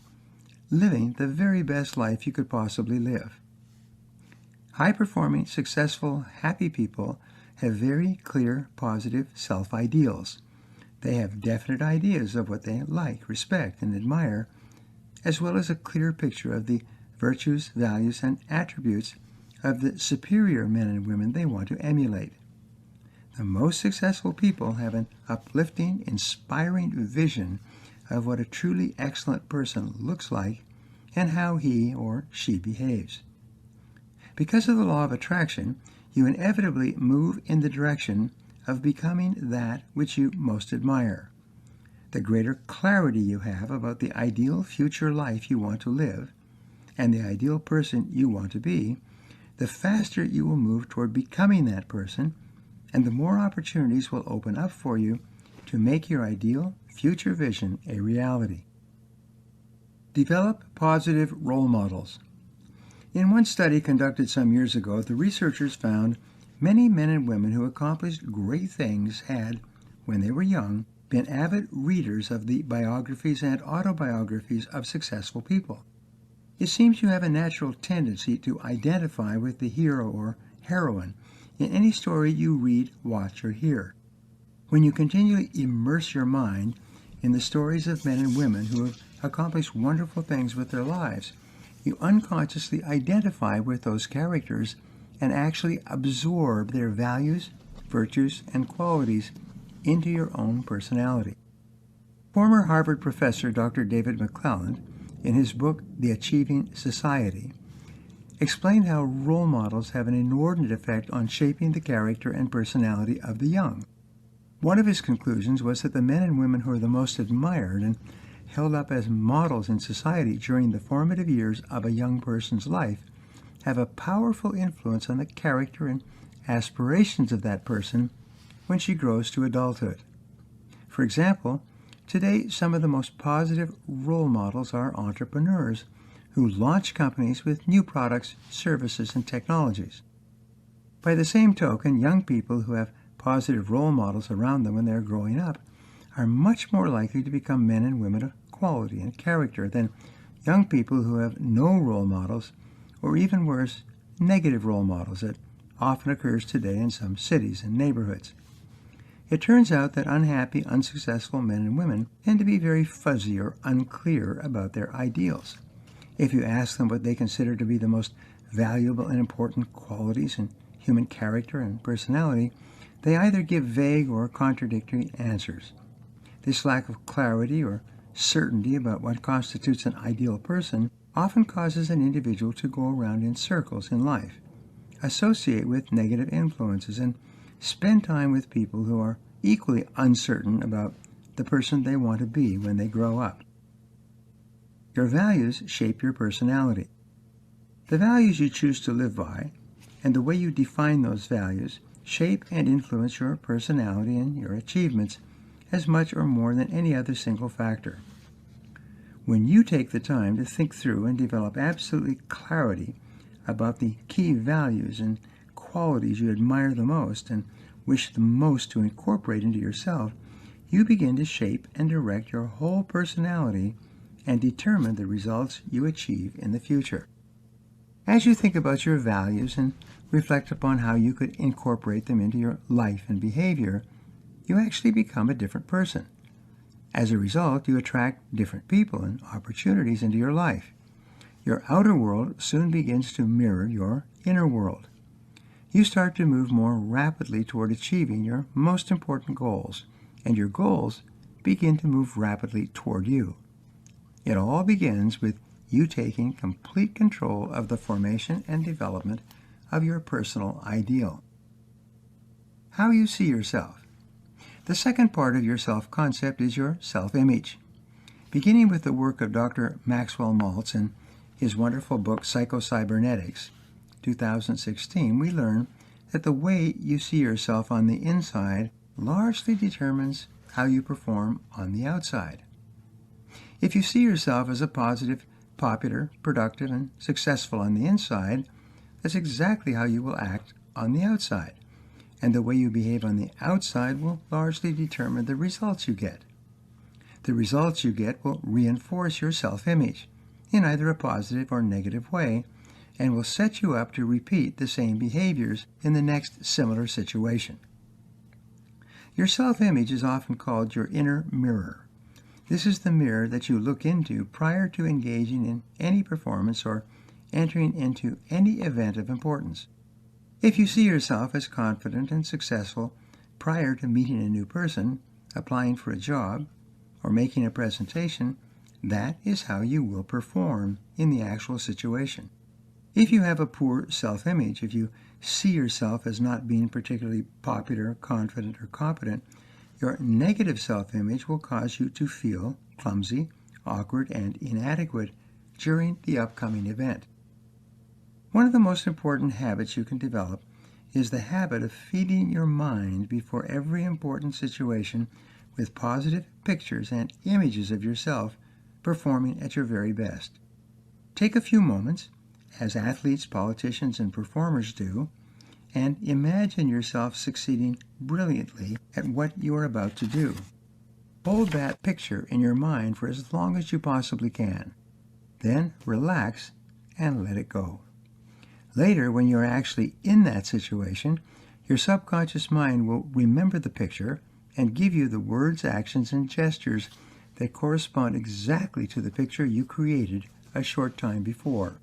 living the very best life you could possibly live. High-performing, successful, happy people have very clear, positive self-ideals. They have definite ideas of what they like, respect, and admire, as well as a clear picture of the virtues, values, and attributes of the superior men and women they want to emulate. The most successful people have an uplifting, inspiring vision of what a truly excellent person looks like and how he or she behaves. Because of the law of attraction, you inevitably move in the direction of becoming that which you most admire. The greater clarity you have about the ideal future life you want to live and the ideal person you want to be, the faster you will move toward becoming that person, and the more opportunities will open up for you to make your ideal future vision a reality. Develop positive role models. In one study conducted some years ago, the researchers found many men and women who accomplished great things had, when they were young, been avid readers of the biographies and autobiographies of successful people. It seems you have a natural tendency to identify with the hero or heroine in any story you read, watch, or hear. When you continually immerse your mind in the stories of men and women who have accomplished wonderful things with their lives, you unconsciously identify with those characters and actually absorb their values, virtues, and qualities into your own personality. Former Harvard professor Dr. David McClelland, in his book The Achieving Society, explained how role models have an inordinate effect on shaping the character and personality of the young. One of his conclusions was that the men and women who are the most admired and held up as models in society during the formative years of a young person's life have a powerful influence on the character and aspirations of that person when she grows to adulthood. For example, today some of the most positive role models are entrepreneurs who launch companies with new products, services, and technologies. By the same token, young people who have positive role models around them when they're growing up are much more likely to become men and women of quality and character than young people who have no role models, or even worse, negative role models that often occurs today in some cities and neighborhoods. It turns out that unhappy, unsuccessful men and women tend to be very fuzzy or unclear about their ideals. If you ask them what they consider to be the most valuable and important qualities in human character and personality, they either give vague or contradictory answers. This lack of clarity or certainty about what constitutes an ideal person often causes an individual to go around in circles in life, associate with negative influences, and spend time with people who are equally uncertain about the person they want to be when they grow up. Your values shape your personality. The values you choose to live by and the way you define those values shape and influence your personality and your achievements as much or more than any other single factor. When you take the time to think through and develop absolute clarity about the key values and qualities you admire the most and wish the most to incorporate into yourself, you begin to shape and direct your whole personality and determine the results you achieve in the future. As you think about your values and reflect upon how you could incorporate them into your life and behavior, you actually become a different person. As a result, you attract different people and opportunities into your life. Your outer world soon begins to mirror your inner world. You start to move more rapidly toward achieving your most important goals, and your goals begin to move rapidly toward you. It all begins with you taking complete control of the formation and development of your personal ideal. How you see yourself. The second part of your self-concept is your self-image. Beginning with the work of Dr. Maxwell Maltz in his wonderful book Psycho-Cybernetics, 2016, we learn that the way you see yourself on the inside largely determines how you perform on the outside. If you see yourself as a positive, popular, productive, and successful on the inside, that's exactly how you will act on the outside. And the way you behave on the outside will largely determine the results you get. The results you get will reinforce your self-image in either a positive or negative way, and will set you up to repeat the same behaviors in the next similar situation. Your self-image is often called your inner mirror. This is the mirror that you look into prior to engaging in any performance or entering into any event of importance. If you see yourself as confident and successful prior to meeting a new person, applying for a job, or making a presentation, that is how you will perform in the actual situation. If you have a poor self-image, if you see yourself as not being particularly popular, confident, or competent, your negative self-image will cause you to feel clumsy, awkward, and inadequate during the upcoming event. One of the most important habits you can develop is the habit of feeding your mind before every important situation with positive pictures and images of yourself performing at your very best. Take a few moments, as athletes, politicians, and performers do, and imagine yourself succeeding brilliantly at what you are about to do. Hold that picture in your mind for as long as you possibly can. Then relax and let it go. Later, when you are actually in that situation, your subconscious mind will remember the picture and give you the words, actions, and gestures that correspond exactly to the picture you created a short time before.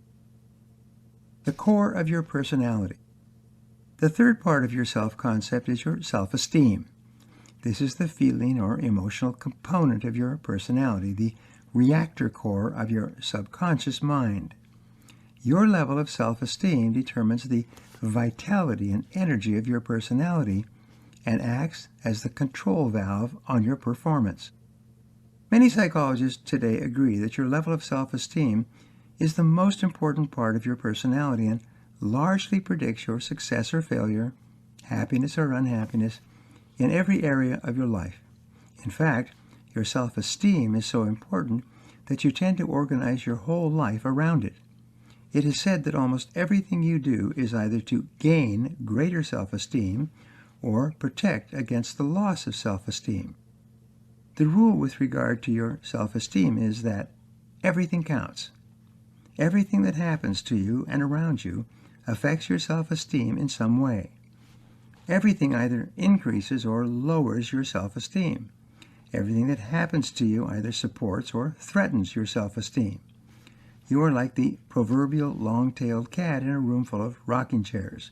The core of your personality. The third part of your self-concept is your self-esteem. This is the feeling or emotional component of your personality, the reactor core of your subconscious mind. Your level of self-esteem determines the vitality and energy of your personality and acts as the control valve on your performance. Many psychologists today agree that your level of self-esteem is the most important part of your personality and largely predicts your success or failure, happiness or unhappiness, in every area of your life. In fact, your self-esteem is so important that you tend to organize your whole life around it. It is said that almost everything you do is either to gain greater self-esteem or protect against the loss of self-esteem. The rule with regard to your self-esteem is that everything counts. Everything that happens to you and around you affects your self-esteem in some way. Everything either increases or lowers your self-esteem. Everything that happens to you either supports or threatens your self-esteem. You are like the proverbial long-tailed cat in a room full of rocking chairs.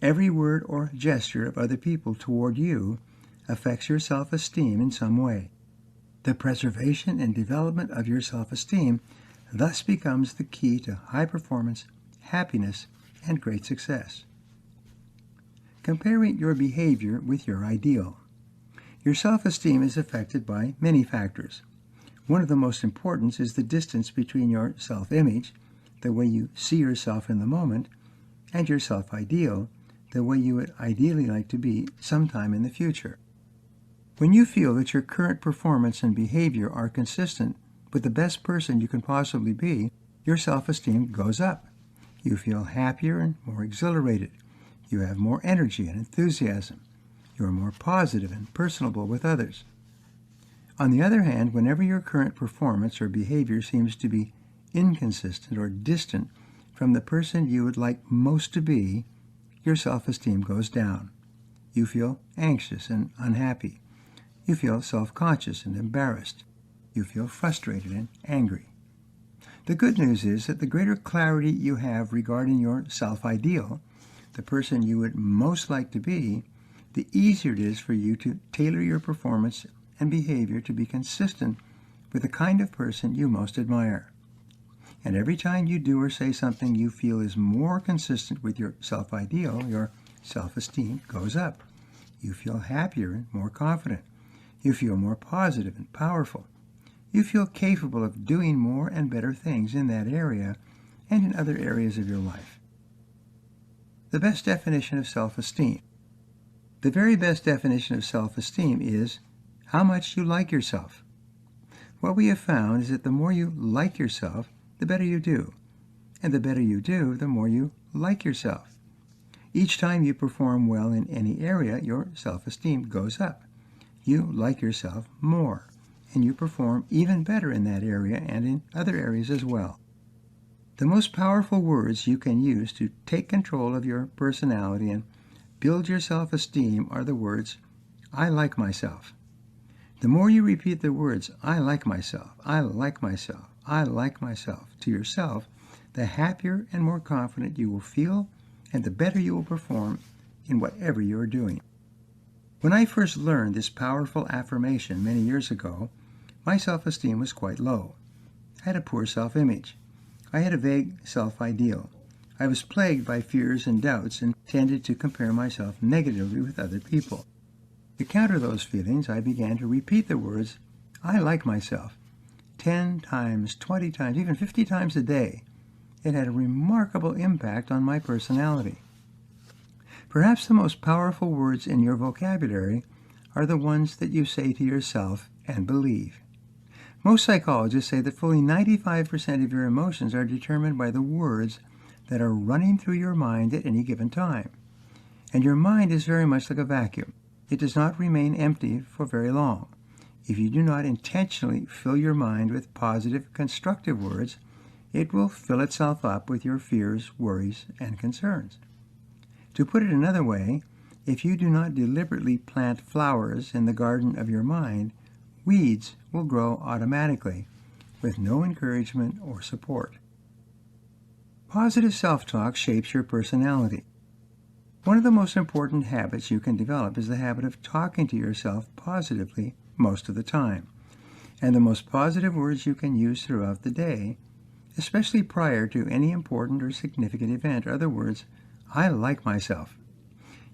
Every word or gesture of other people toward you affects your self-esteem in some way. The preservation and development of your self-esteem thus becomes the key to high performance, happiness, and great success. Comparing your behavior with your ideal. Your self-esteem is affected by many factors. One of the most important is the distance between your self-image, the way you see yourself in the moment, and your self-ideal, the way you would ideally like to be sometime in the future. When you feel that your current performance and behavior are consistent with the best person you can possibly be, your self-esteem goes up. You feel happier and more exhilarated. You have more energy and enthusiasm. You are more positive and personable with others. On the other hand, whenever your current performance or behavior seems to be inconsistent or distant from the person you would like most to be, your self-esteem goes down. You feel anxious and unhappy. You feel self-conscious and embarrassed. You feel frustrated and angry. The good news is that the greater clarity you have regarding your self-ideal, the person you would most like to be, the easier it is for you to tailor your performance and behavior to be consistent with the kind of person you most admire. And every time you do or say something you feel is more consistent with your self-ideal, your self-esteem goes up. You feel happier and more confident. You feel more positive and powerful. You feel capable of doing more and better things in that area and in other areas of your life. The best definition of self-esteem. The very best definition of self-esteem is how much you like yourself. What we have found is that the more you like yourself, the better you do. And the better you do, the more you like yourself. Each time you perform well in any area, your self-esteem goes up. You like yourself more, and you perform even better in that area and in other areas as well. The most powerful words you can use to take control of your personality and build your self-esteem are the words, I like myself. The more you repeat the words, I like myself, I like myself, I like myself to yourself, the happier and more confident you will feel and the better you will perform in whatever you are doing. When I first learned this powerful affirmation many years ago, my self-esteem was quite low. I had a poor self-image. I had a vague self-ideal. I was plagued by fears and doubts and tended to compare myself negatively with other people. To counter those feelings, I began to repeat the words, I like myself, 10 times, 20 times, even 50 times a day. It had a remarkable impact on my personality. Perhaps the most powerful words in your vocabulary are the ones that you say to yourself and believe. Most psychologists say that fully 95% of your emotions are determined by the words that are running through your mind at any given time. And your mind is very much like a vacuum. It does not remain empty for very long. If you do not intentionally fill your mind with positive, constructive words, it will fill itself up with your fears, worries, and concerns. To put it another way, if you do not deliberately plant flowers in the garden of your mind, weeds will grow automatically, with no encouragement or support. Positive self-talk shapes your personality. One of the most important habits you can develop is the habit of talking to yourself positively most of the time. And the most positive words you can use throughout the day, especially prior to any important or significant event, are the words, "I like myself."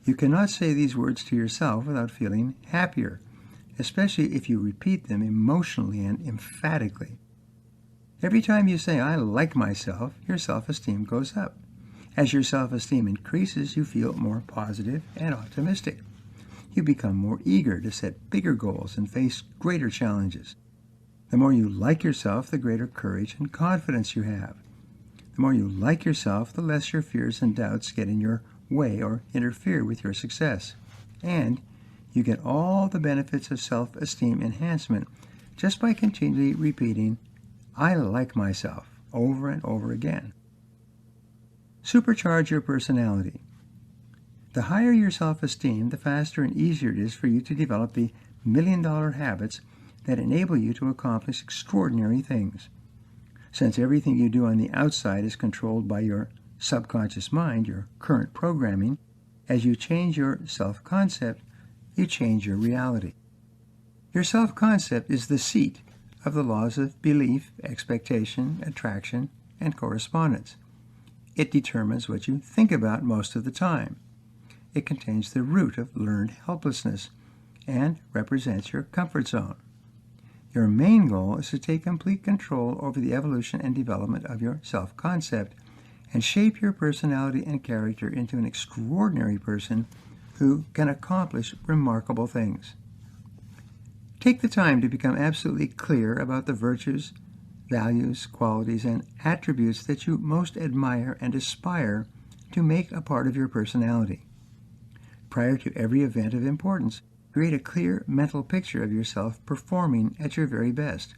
You cannot say these words to yourself without feeling happier, especially if you repeat them emotionally and emphatically. Every time you say, "I like myself," your self-esteem goes up. As your self-esteem increases, you feel more positive and optimistic. You become more eager to set bigger goals and face greater challenges. The more you like yourself, the greater courage and confidence you have. The more you like yourself, the less your fears and doubts get in your way or interfere with your success. And you get all the benefits of self-esteem enhancement just by continually repeating, "I like myself," over and over again. Supercharge your personality. The higher your self-esteem, the faster and easier it is for you to develop the million-dollar habits that enable you to accomplish extraordinary things. Since everything you do on the outside is controlled by your subconscious mind, your current programming, as you change your self-concept, you change your reality. Your self-concept is the seat of the laws of belief, expectation, attraction, and correspondence. It determines what you think about most of the time. It contains the root of learned helplessness and represents your comfort zone. Your main goal is to take complete control over the evolution and development of your self-concept and shape your personality and character into an extraordinary person who can accomplish remarkable things. Take the time to become absolutely clear about the virtues, values, qualities, and attributes that you most admire and aspire to make a part of your personality. Prior to every event of importance, create a clear mental picture of yourself performing at your very best,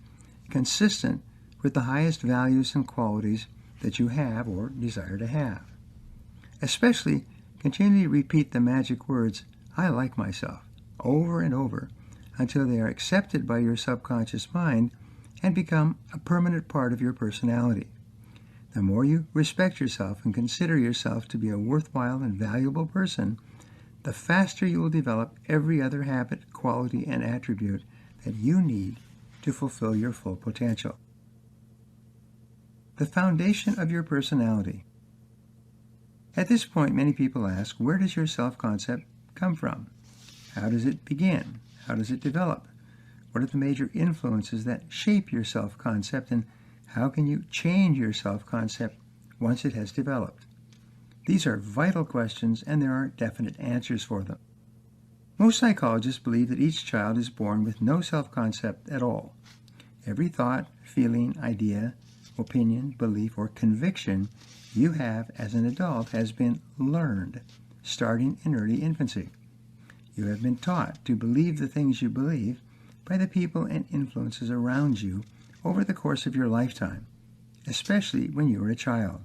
consistent with the highest values and qualities that you have or desire to have. Especially, continually repeat the magic words, "I like myself," over and over until they are accepted by your subconscious mind and become a permanent part of your personality. The more you respect yourself and consider yourself to be a worthwhile and valuable person, the faster you will develop every other habit, quality, and attribute that you need to fulfill your full potential. The foundation of your personality. At this point, many people ask, where does your self-concept come from? How does it begin? How does it develop? What are the major influences that shape your self-concept, and how can you change your self-concept once it has developed? These are vital questions, and there are definite answers for them. Most psychologists believe that each child is born with no self-concept at all. Every thought, feeling, idea, opinion, belief, or conviction you have as an adult has been learned, starting in early infancy. You have been taught to believe the things you believe by the people and influences around you over the course of your lifetime, especially when you were a child.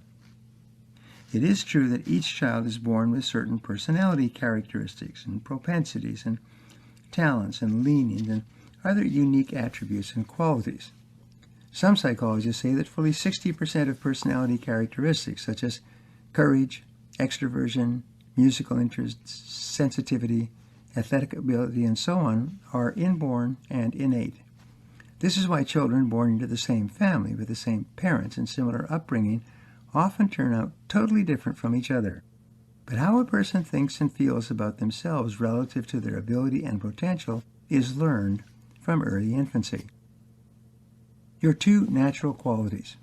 It is true that each child is born with certain personality characteristics and propensities and talents and leanings and other unique attributes and qualities. Some psychologists say that fully 60% of personality characteristics such as courage, extroversion, musical interests, sensitivity, athletic ability, and so on are inborn and innate. This is why children born into the same family with the same parents and similar upbringing often turn out totally different from each other. But how a person thinks and feels about themselves relative to their ability and potential is learned from early infancy. Your two natural qualities.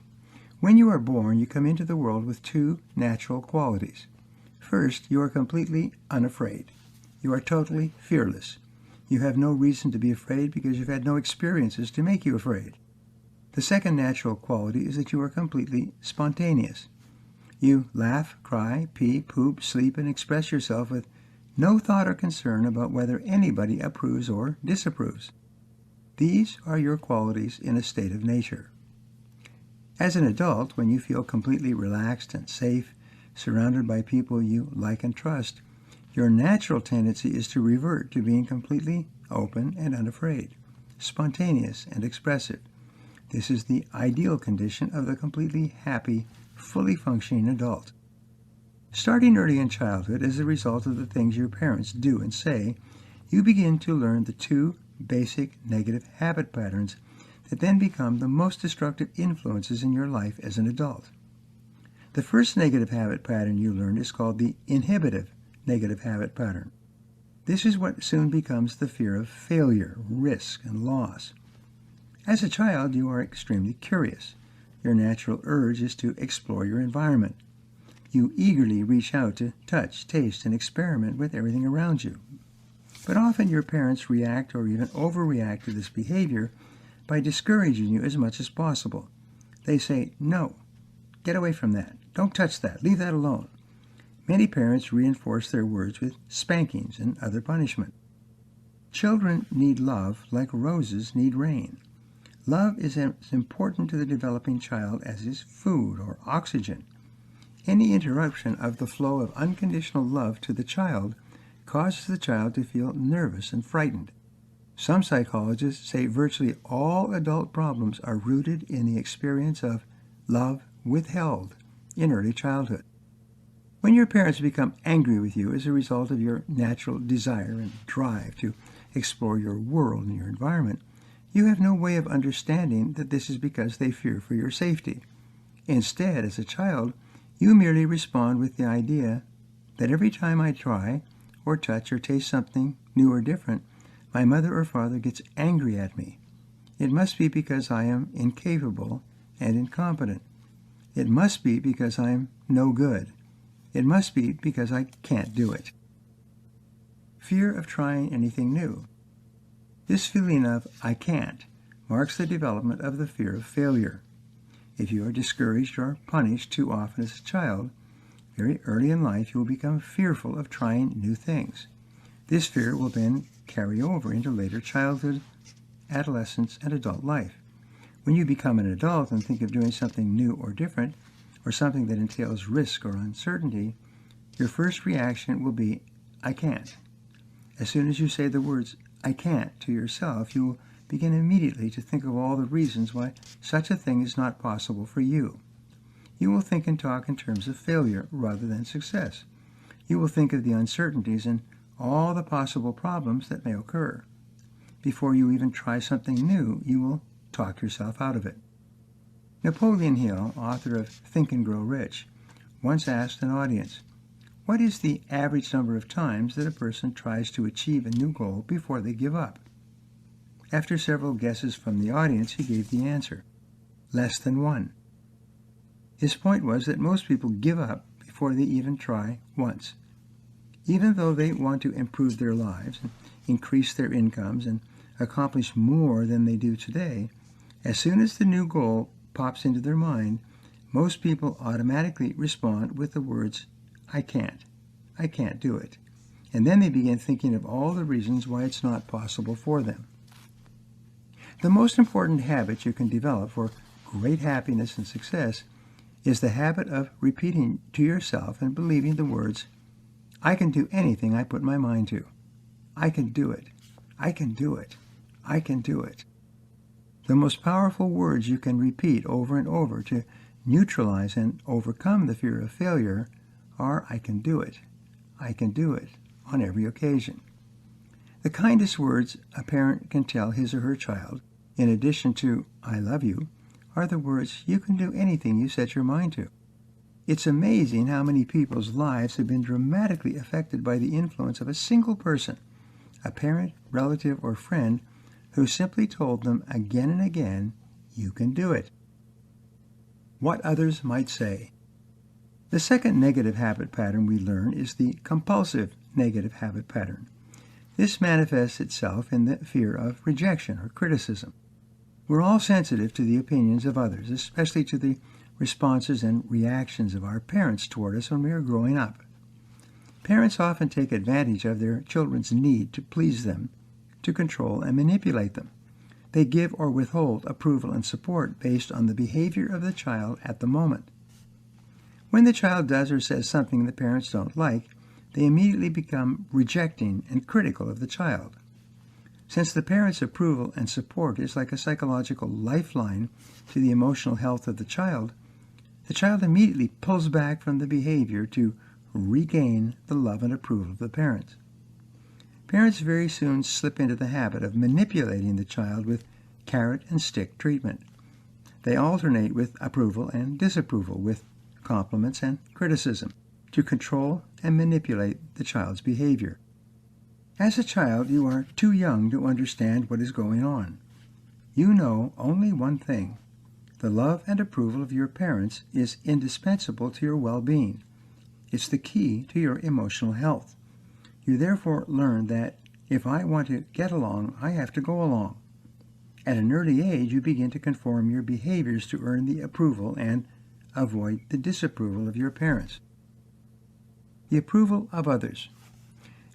When you are born, you come into the world with two natural qualities. First, you are completely unafraid. You are totally fearless. You have no reason to be afraid because you've had no experiences to make you afraid. The second natural quality is that you are completely spontaneous. You laugh, cry, pee, poop, sleep, and express yourself with no thought or concern about whether anybody approves or disapproves. These are your qualities in a state of nature. As an adult, when you feel completely relaxed and safe, surrounded by people you like and trust, your natural tendency is to revert to being completely open and unafraid, spontaneous and expressive. This is the ideal condition of the completely happy, fully functioning adult. Starting early in childhood, as a result of the things your parents do and say, you begin to learn the two basic negative habit patterns that then become the most destructive influences in your life as an adult. The first negative habit pattern you learn is called the inhibitive negative habit pattern. This is what soon becomes the fear of failure, risk, and loss. As a child, you are extremely curious. Your natural urge is to explore your environment. You eagerly reach out to touch, taste, and experiment with everything around you. But often your parents react or even overreact to this behavior by discouraging you as much as possible. They say, "No, get away from that. Don't touch that. Leave that alone." Many parents reinforce their words with spankings and other punishment. Children need love like roses need rain. Love is as important to the developing child as is food or oxygen. Any interruption of the flow of unconditional love to the child causes the child to feel nervous and frightened. Some psychologists say virtually all adult problems are rooted in the experience of love withheld in early childhood. When your parents become angry with you as a result of your natural desire and drive to explore your world and your environment, you have no way of understanding that this is because they fear for your safety. Instead, as a child, you merely respond with the idea that every time I try or touch or taste something new or different, my mother or father gets angry at me. It must be because I am incapable and incompetent. It must be because I am no good. It must be because I can't do it. Fear of trying anything new. This feeling of "I can't" marks the development of the fear of failure. If you are discouraged or punished too often as a child, very early in life you will become fearful of trying new things. This fear will then carry over into later childhood, adolescence, and adult life. When you become an adult and think of doing something new or different, or something that entails risk or uncertainty, your first reaction will be, "I can't." As soon as you say the words "I can't" to yourself, you will begin immediately to think of all the reasons why such a thing is not possible for you. You will think and talk in terms of failure rather than success. You will think of the uncertainties and all the possible problems that may occur. Before you even try something new, you will talk yourself out of it. Napoleon Hill, author of Think and Grow Rich, once asked an audience, "What is the average number of times that a person tries to achieve a new goal before they give up?" After several guesses from the audience, he gave the answer, less than one. His point was that most people give up before they even try once. Even though they want to improve their lives, and increase their incomes, and accomplish more than they do today, as soon as the new goal pops into their mind, most people automatically respond with the words, "I can't do it." And then they begin thinking of all the reasons why it's not possible for them. The most important habit you can develop for great happiness and success is the habit of repeating to yourself and believing the words, "I can do anything I put my mind to. I can do it. I can do it. I can do it." The most powerful words you can repeat over and over to neutralize and overcome the fear of failure are "I can do it. I can do it," on every occasion. The kindest words a parent can tell his or her child, in addition to "I love you," are the words "You can do anything you set your mind to." It's amazing how many people's lives have been dramatically affected by the influence of a single person, a parent, relative, or friend, who simply told them again and again, "You can do it." What others might say. The second negative habit pattern we learn is the compulsive negative habit pattern. This manifests itself in the fear of rejection or criticism. We're all sensitive to the opinions of others, especially to the responses and reactions of our parents toward us when we are growing up. Parents often take advantage of their children's need to please them, to control and manipulate them. They give or withhold approval and support based on the behavior of the child at the moment. When the child does or says something the parents don't like, they immediately become rejecting and critical of the child. Since the parent's approval and support is like a psychological lifeline to the emotional health of the child immediately pulls back from the behavior to regain the love and approval of the parents. Parents very soon slip into the habit of manipulating the child with carrot and stick treatment. They alternate with approval and disapproval, with compliments and criticism, to control and manipulate the child's behavior. As a child, you are too young to understand what is going on. You know only one thing. The love and approval of your parents is indispensable to your well-being. It's the key to your emotional health. You therefore learn that if I want to get along, I have to go along. At an early age, you begin to conform your behaviors to earn the approval and avoid the disapproval of your parents. The approval of others.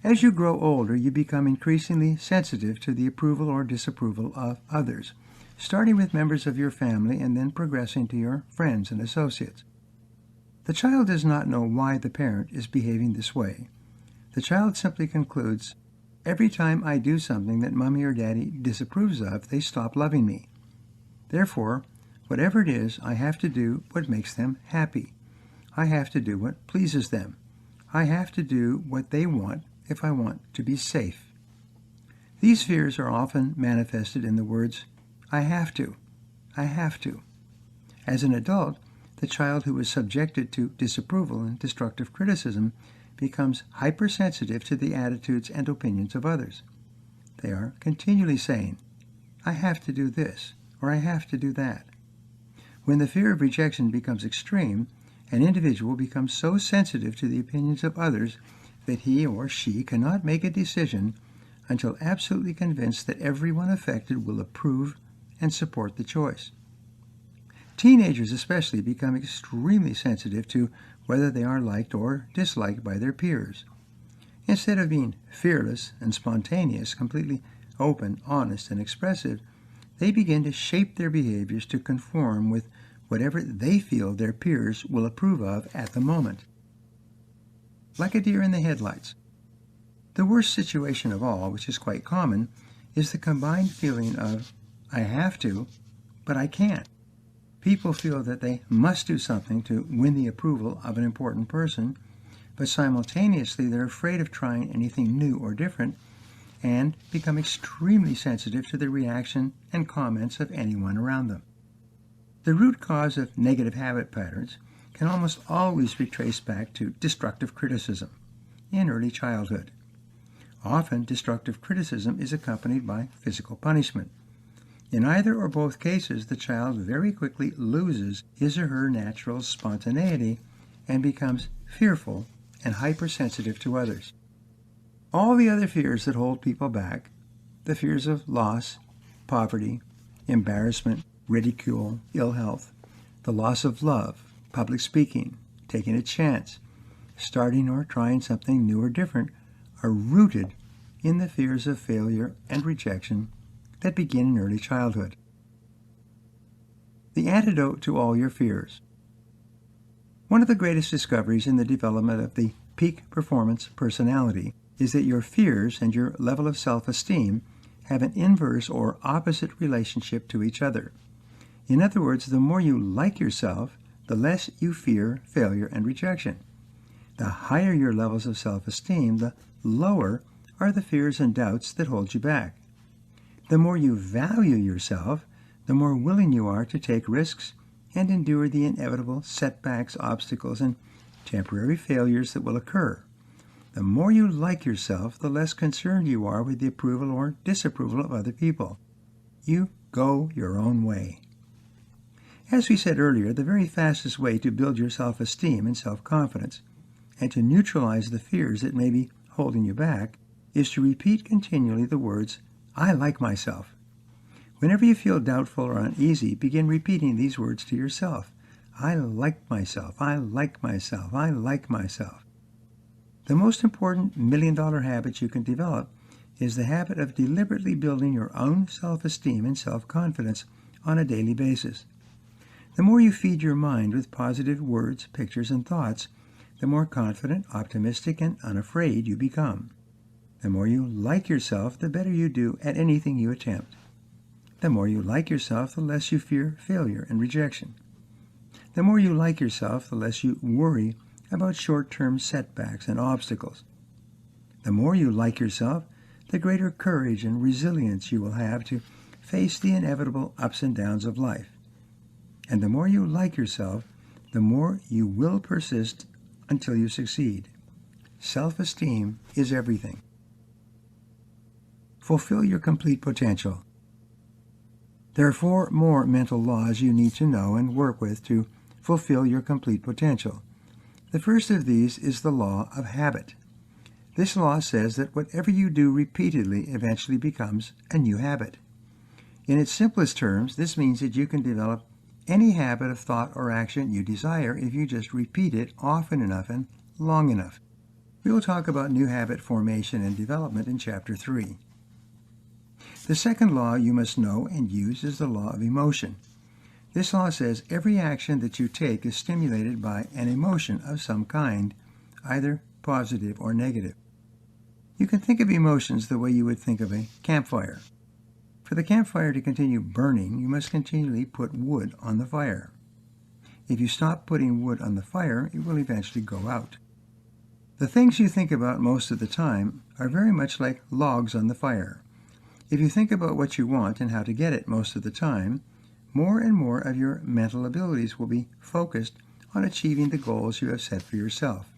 As you grow older, you become increasingly sensitive to the approval or disapproval of others, starting with members of your family and then progressing to your friends and associates. The child does not know why the parent is behaving this way. The child simply concludes, every time I do something that mommy or daddy disapproves of, they stop loving me. Therefore, whatever it is, I have to do what makes them happy. I have to do what pleases them. I have to do what they want if I want to be safe. These fears are often manifested in the words, I have to. I have to. As an adult, the child who is subjected to disapproval and destructive criticism becomes hypersensitive to the attitudes and opinions of others. They are continually saying, I have to do this, or I have to do that. When the fear of rejection becomes extreme, an individual becomes so sensitive to the opinions of others that he or she cannot make a decision until absolutely convinced that everyone affected will approve and support the choice. Teenagers especially become extremely sensitive to whether they are liked or disliked by their peers. Instead of being fearless and spontaneous, completely open, honest, and expressive, they begin to shape their behaviors to conform with whatever they feel their peers will approve of at the moment. Like a deer in the headlights. The worst situation of all, which is quite common, is the combined feeling of, I have to, but I can't. People feel that they must do something to win the approval of an important person, but simultaneously they're afraid of trying anything new or different and become extremely sensitive to the reaction and comments of anyone around them. The root cause of negative habit patterns can almost always be traced back to destructive criticism in early childhood. Often, destructive criticism is accompanied by physical punishment. In either or both cases, the child very quickly loses his or her natural spontaneity and becomes fearful and hypersensitive to others. All the other fears that hold people back, the fears of loss, poverty, embarrassment, ridicule, ill health, the loss of love, public speaking, taking a chance, starting or trying something new or different, are rooted in the fears of failure and rejection that begin in early childhood. The antidote to all your fears. One of the greatest discoveries in the development of the peak performance personality is that your fears and your level of self-esteem have an inverse or opposite relationship to each other. In other words, the more you like yourself, the less you fear failure and rejection. The higher your levels of self-esteem, the lower are the fears and doubts that hold you back. The more you value yourself, the more willing you are to take risks and endure the inevitable setbacks, obstacles, and temporary failures that will occur. The more you like yourself, the less concerned you are with the approval or disapproval of other people. You go your own way. As we said earlier, the very fastest way to build your self-esteem and self-confidence and to neutralize the fears that may be holding you back is to repeat continually the words, I like myself. Whenever you feel doubtful or uneasy, begin repeating these words to yourself. I like myself. I like myself. I like myself. The most important million-dollar habit you can develop is the habit of deliberately building your own self-esteem and self-confidence on a daily basis. The more you feed your mind with positive words, pictures, and thoughts, the more confident, optimistic, and unafraid you become. The more you like yourself, the better you do at anything you attempt. The more you like yourself, the less you fear failure and rejection. The more you like yourself, the less you worry about short-term setbacks and obstacles. The more you like yourself, the greater courage and resilience you will have to face the inevitable ups and downs of life. And the more you like yourself, the more you will persist until you succeed. Self-esteem is everything. Fulfill your complete potential. There are 4 more mental laws you need to know and work with to fulfill your complete potential. The first of these is the law of habit. This law says that whatever you do repeatedly eventually becomes a new habit. In its simplest terms, this means that you can develop any habit of thought or action you desire if you just repeat it often enough and long enough. We will talk about new habit formation and development in Chapter 3. The second law you must know and use is the law of emotion. This law says every action that you take is stimulated by an emotion of some kind, either positive or negative. You can think of emotions the way you would think of a campfire. For the campfire to continue burning, you must continually put wood on the fire. If you stop putting wood on the fire, it will eventually go out. The things you think about most of the time are very much like logs on the fire. If you think about what you want and how to get it most of the time, more and more of your mental abilities will be focused on achieving the goals you have set for yourself.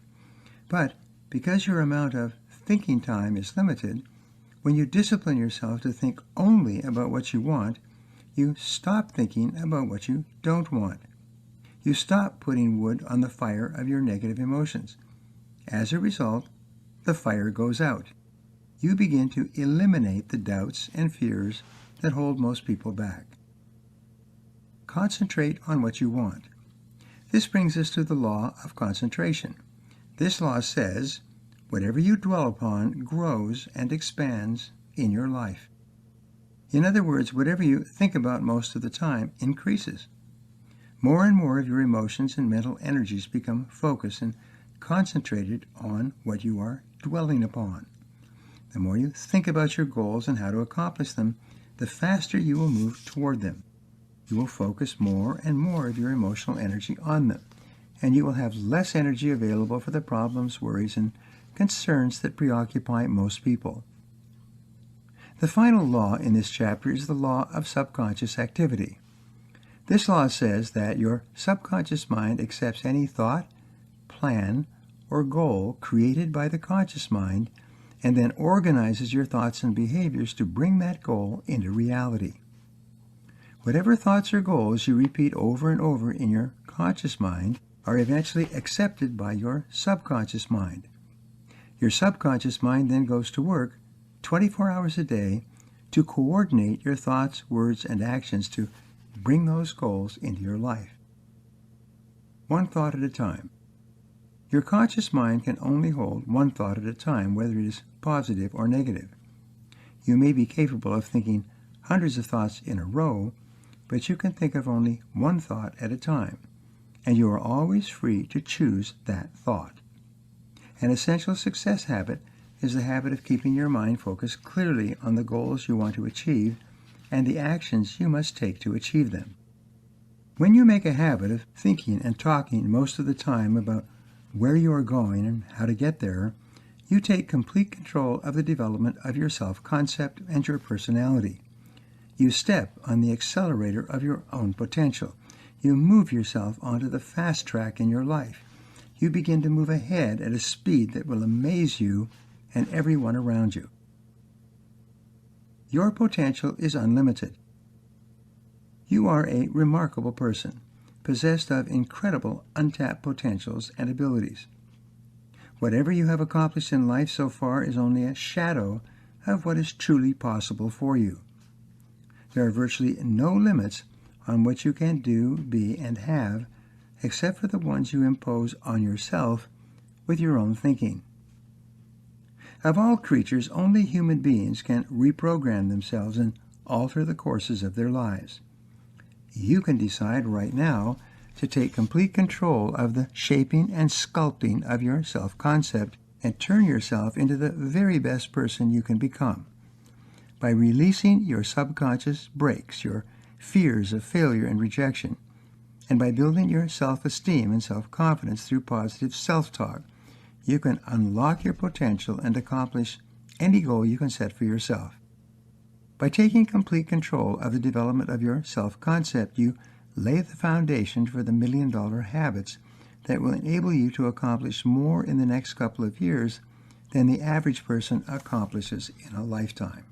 But because your amount of thinking time is limited, when you discipline yourself to think only about what you want, you stop thinking about what you don't want. You stop putting wood on the fire of your negative emotions. As a result, the fire goes out. You begin to eliminate the doubts and fears that hold most people back. Concentrate on what you want. This brings us to the law of concentration. This law says, whatever you dwell upon grows and expands in your life. In other words, whatever you think about most of the time increases. More and more of your emotions and mental energies become focused and concentrated on what you are dwelling upon. The more you think about your goals and how to accomplish them, the faster you will move toward them. You will focus more and more of your emotional energy on them, and you will have less energy available for the problems, worries, and concerns that preoccupy most people. The final law in this chapter is the law of subconscious activity. This law says that your subconscious mind accepts any thought, plan, or goal created by the conscious mind and then organizes your thoughts and behaviors to bring that goal into reality. Whatever thoughts or goals you repeat over and over in your conscious mind are eventually accepted by your subconscious mind. Your subconscious mind then goes to work 24 hours a day to coordinate your thoughts, words, and actions to bring those goals into your life. One thought at a time. Your conscious mind can only hold one thought at a time, whether it is positive or negative. You may be capable of thinking hundreds of thoughts in a row, but you can think of only one thought at a time, and you are always free to choose that thought. An essential success habit is the habit of keeping your mind focused clearly on the goals you want to achieve and the actions you must take to achieve them. When you make a habit of thinking and talking most of the time about where you are going and how to get there, you take complete control of the development of your self-concept and your personality. You step on the accelerator of your own potential. You move yourself onto the fast track in your life. You begin to move ahead at a speed that will amaze you and everyone around you. Your potential is unlimited. You are a remarkable person, possessed of incredible untapped potentials and abilities. Whatever you have accomplished in life so far is only a shadow of what is truly possible for you. There are virtually no limits on what you can do, be, and have, except for the ones you impose on yourself with your own thinking. Of all creatures, only human beings can reprogram themselves and alter the courses of their lives. You can decide right now to take complete control of the shaping and sculpting of your self-concept and turn yourself into the very best person you can become. By releasing your subconscious brakes, your fears of failure and rejection, and by building your self-esteem and self-confidence through positive self-talk, you can unlock your potential and accomplish any goal you can set for yourself. By taking complete control of the development of your self-concept, you lay the foundation for the million-dollar habits that will enable you to accomplish more in the next couple of years than the average person accomplishes in a lifetime.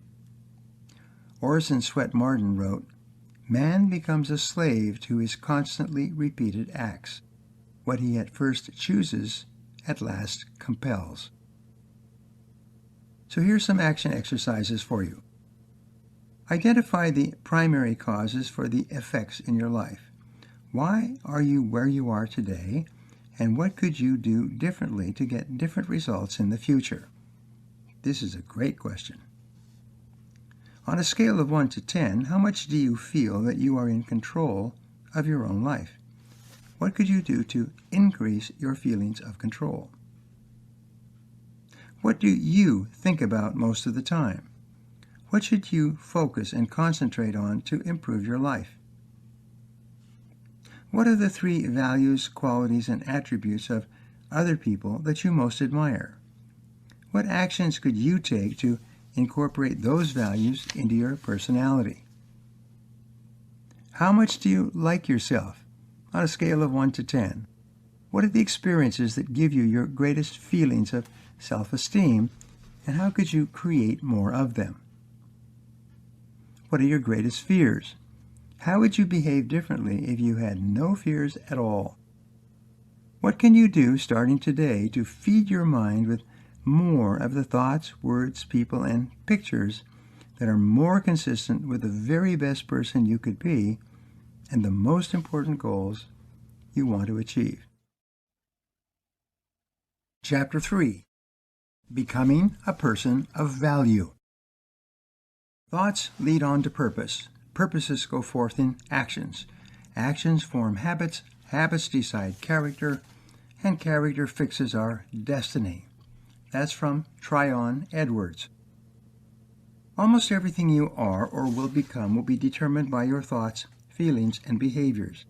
Orson Swett Marden wrote, "Man becomes a slave to his constantly repeated acts. What he at first chooses, at last compels." So here's some action exercises for you. Identify the primary causes for the effects in your life. Why are you where you are today, and what could you do differently to get different results in the future? This is a great question. On a scale of 1 to 10, how much do you feel that you are in control of your own life? What could you do to increase your feelings of control? What do you think about most of the time? What should you focus and concentrate on to improve your life? What are the 3 values, qualities, and attributes of other people that you most admire? What actions could you take to incorporate those values into your personality? How much do you like yourself on a scale of 1 to 10? What are the experiences that give you your greatest feelings of self-esteem, and how could you create more of them? What are your greatest fears? How would you behave differently if you had no fears at all? What can you do starting today to feed your mind with more of the thoughts, words, people, and pictures that are more consistent with the very best person you could be and the most important goals you want to achieve? Chapter 3. Becoming a person of value. Thoughts lead on to purpose. Purposes go forth in actions. Actions form habits. Habits decide character. And character fixes our destiny. That's from Tryon Edwards. Almost everything you are or will become will be determined by your thoughts, feelings, and behaviors.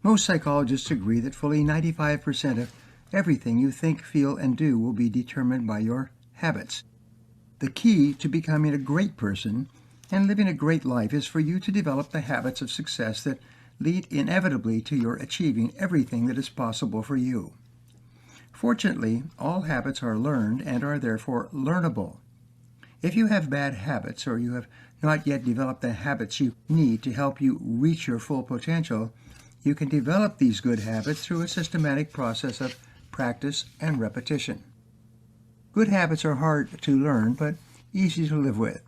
Most psychologists agree that fully 95% of everything you think, feel, and do will be determined by your habits. The key to becoming a great person and living a great life is for you to develop the habits of success that lead inevitably to your achieving everything that is possible for you. Fortunately, all habits are learned and are therefore learnable. If you have bad habits or you have not yet developed the habits you need to help you reach your full potential, you can develop these good habits through a systematic process of practice and repetition. Good habits are hard to learn, but easy to live with.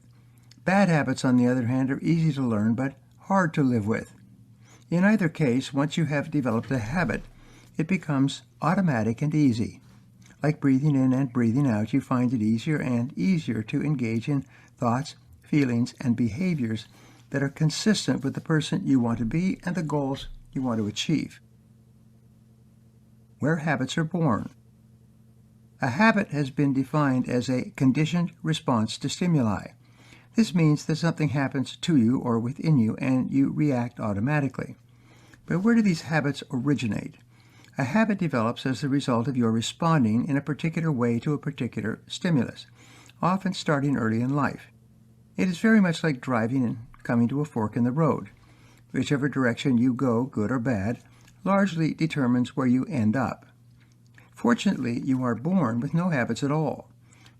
Bad habits, on the other hand, are easy to learn, but hard to live with. In either case, once you have developed a habit, it becomes automatic and easy. Like breathing in and breathing out, you find it easier and easier to engage in thoughts, feelings, and behaviors that are consistent with the person you want to be and the goals you want to achieve. Where habits are born. A habit has been defined as a conditioned response to stimuli. This means that something happens to you or within you and you react automatically. But where do these habits originate? A habit develops as the result of your responding in a particular way to a particular stimulus, often starting early in life. It is very much like driving and coming to a fork in the road. Whichever direction you go, good or bad, largely determines where you end up. Fortunately, you are born with no habits at all.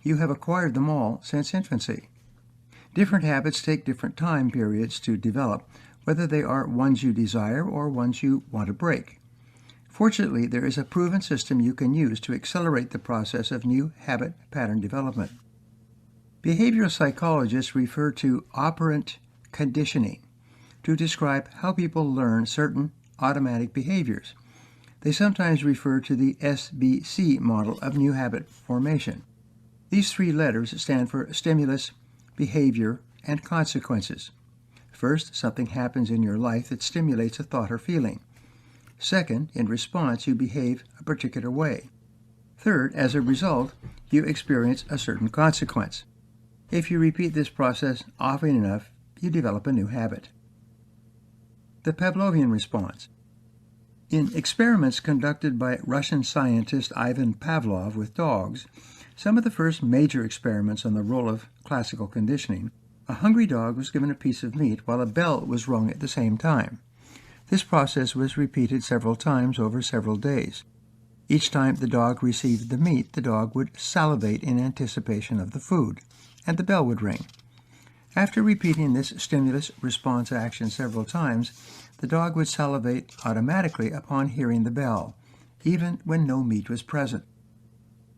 You have acquired them all since infancy. Different habits take different time periods to develop, whether they are ones you desire or ones you want to break. Fortunately, there is a proven system you can use to accelerate the process of new habit pattern development. Behavioral psychologists refer to operant conditioning to describe how people learn certain automatic behaviors. They sometimes refer to the SBC model of new habit formation. These three letters stand for stimulus, behavior, and consequences. First, something happens in your life that stimulates a thought or feeling. Second, in response, you behave a particular way. Third, as a result, you experience a certain consequence. If you repeat this process often enough, you develop a new habit. The Pavlovian response. In experiments conducted by Russian scientist Ivan Pavlov with dogs, some of the first major experiments on the role of classical conditioning, a hungry dog was given a piece of meat while a bell was rung at the same time. This process was repeated several times over several days. Each time the dog received the meat, the dog would salivate in anticipation of the food, and the bell would ring. After repeating this stimulus-response action several times, the dog would salivate automatically upon hearing the bell, even when no meat was present.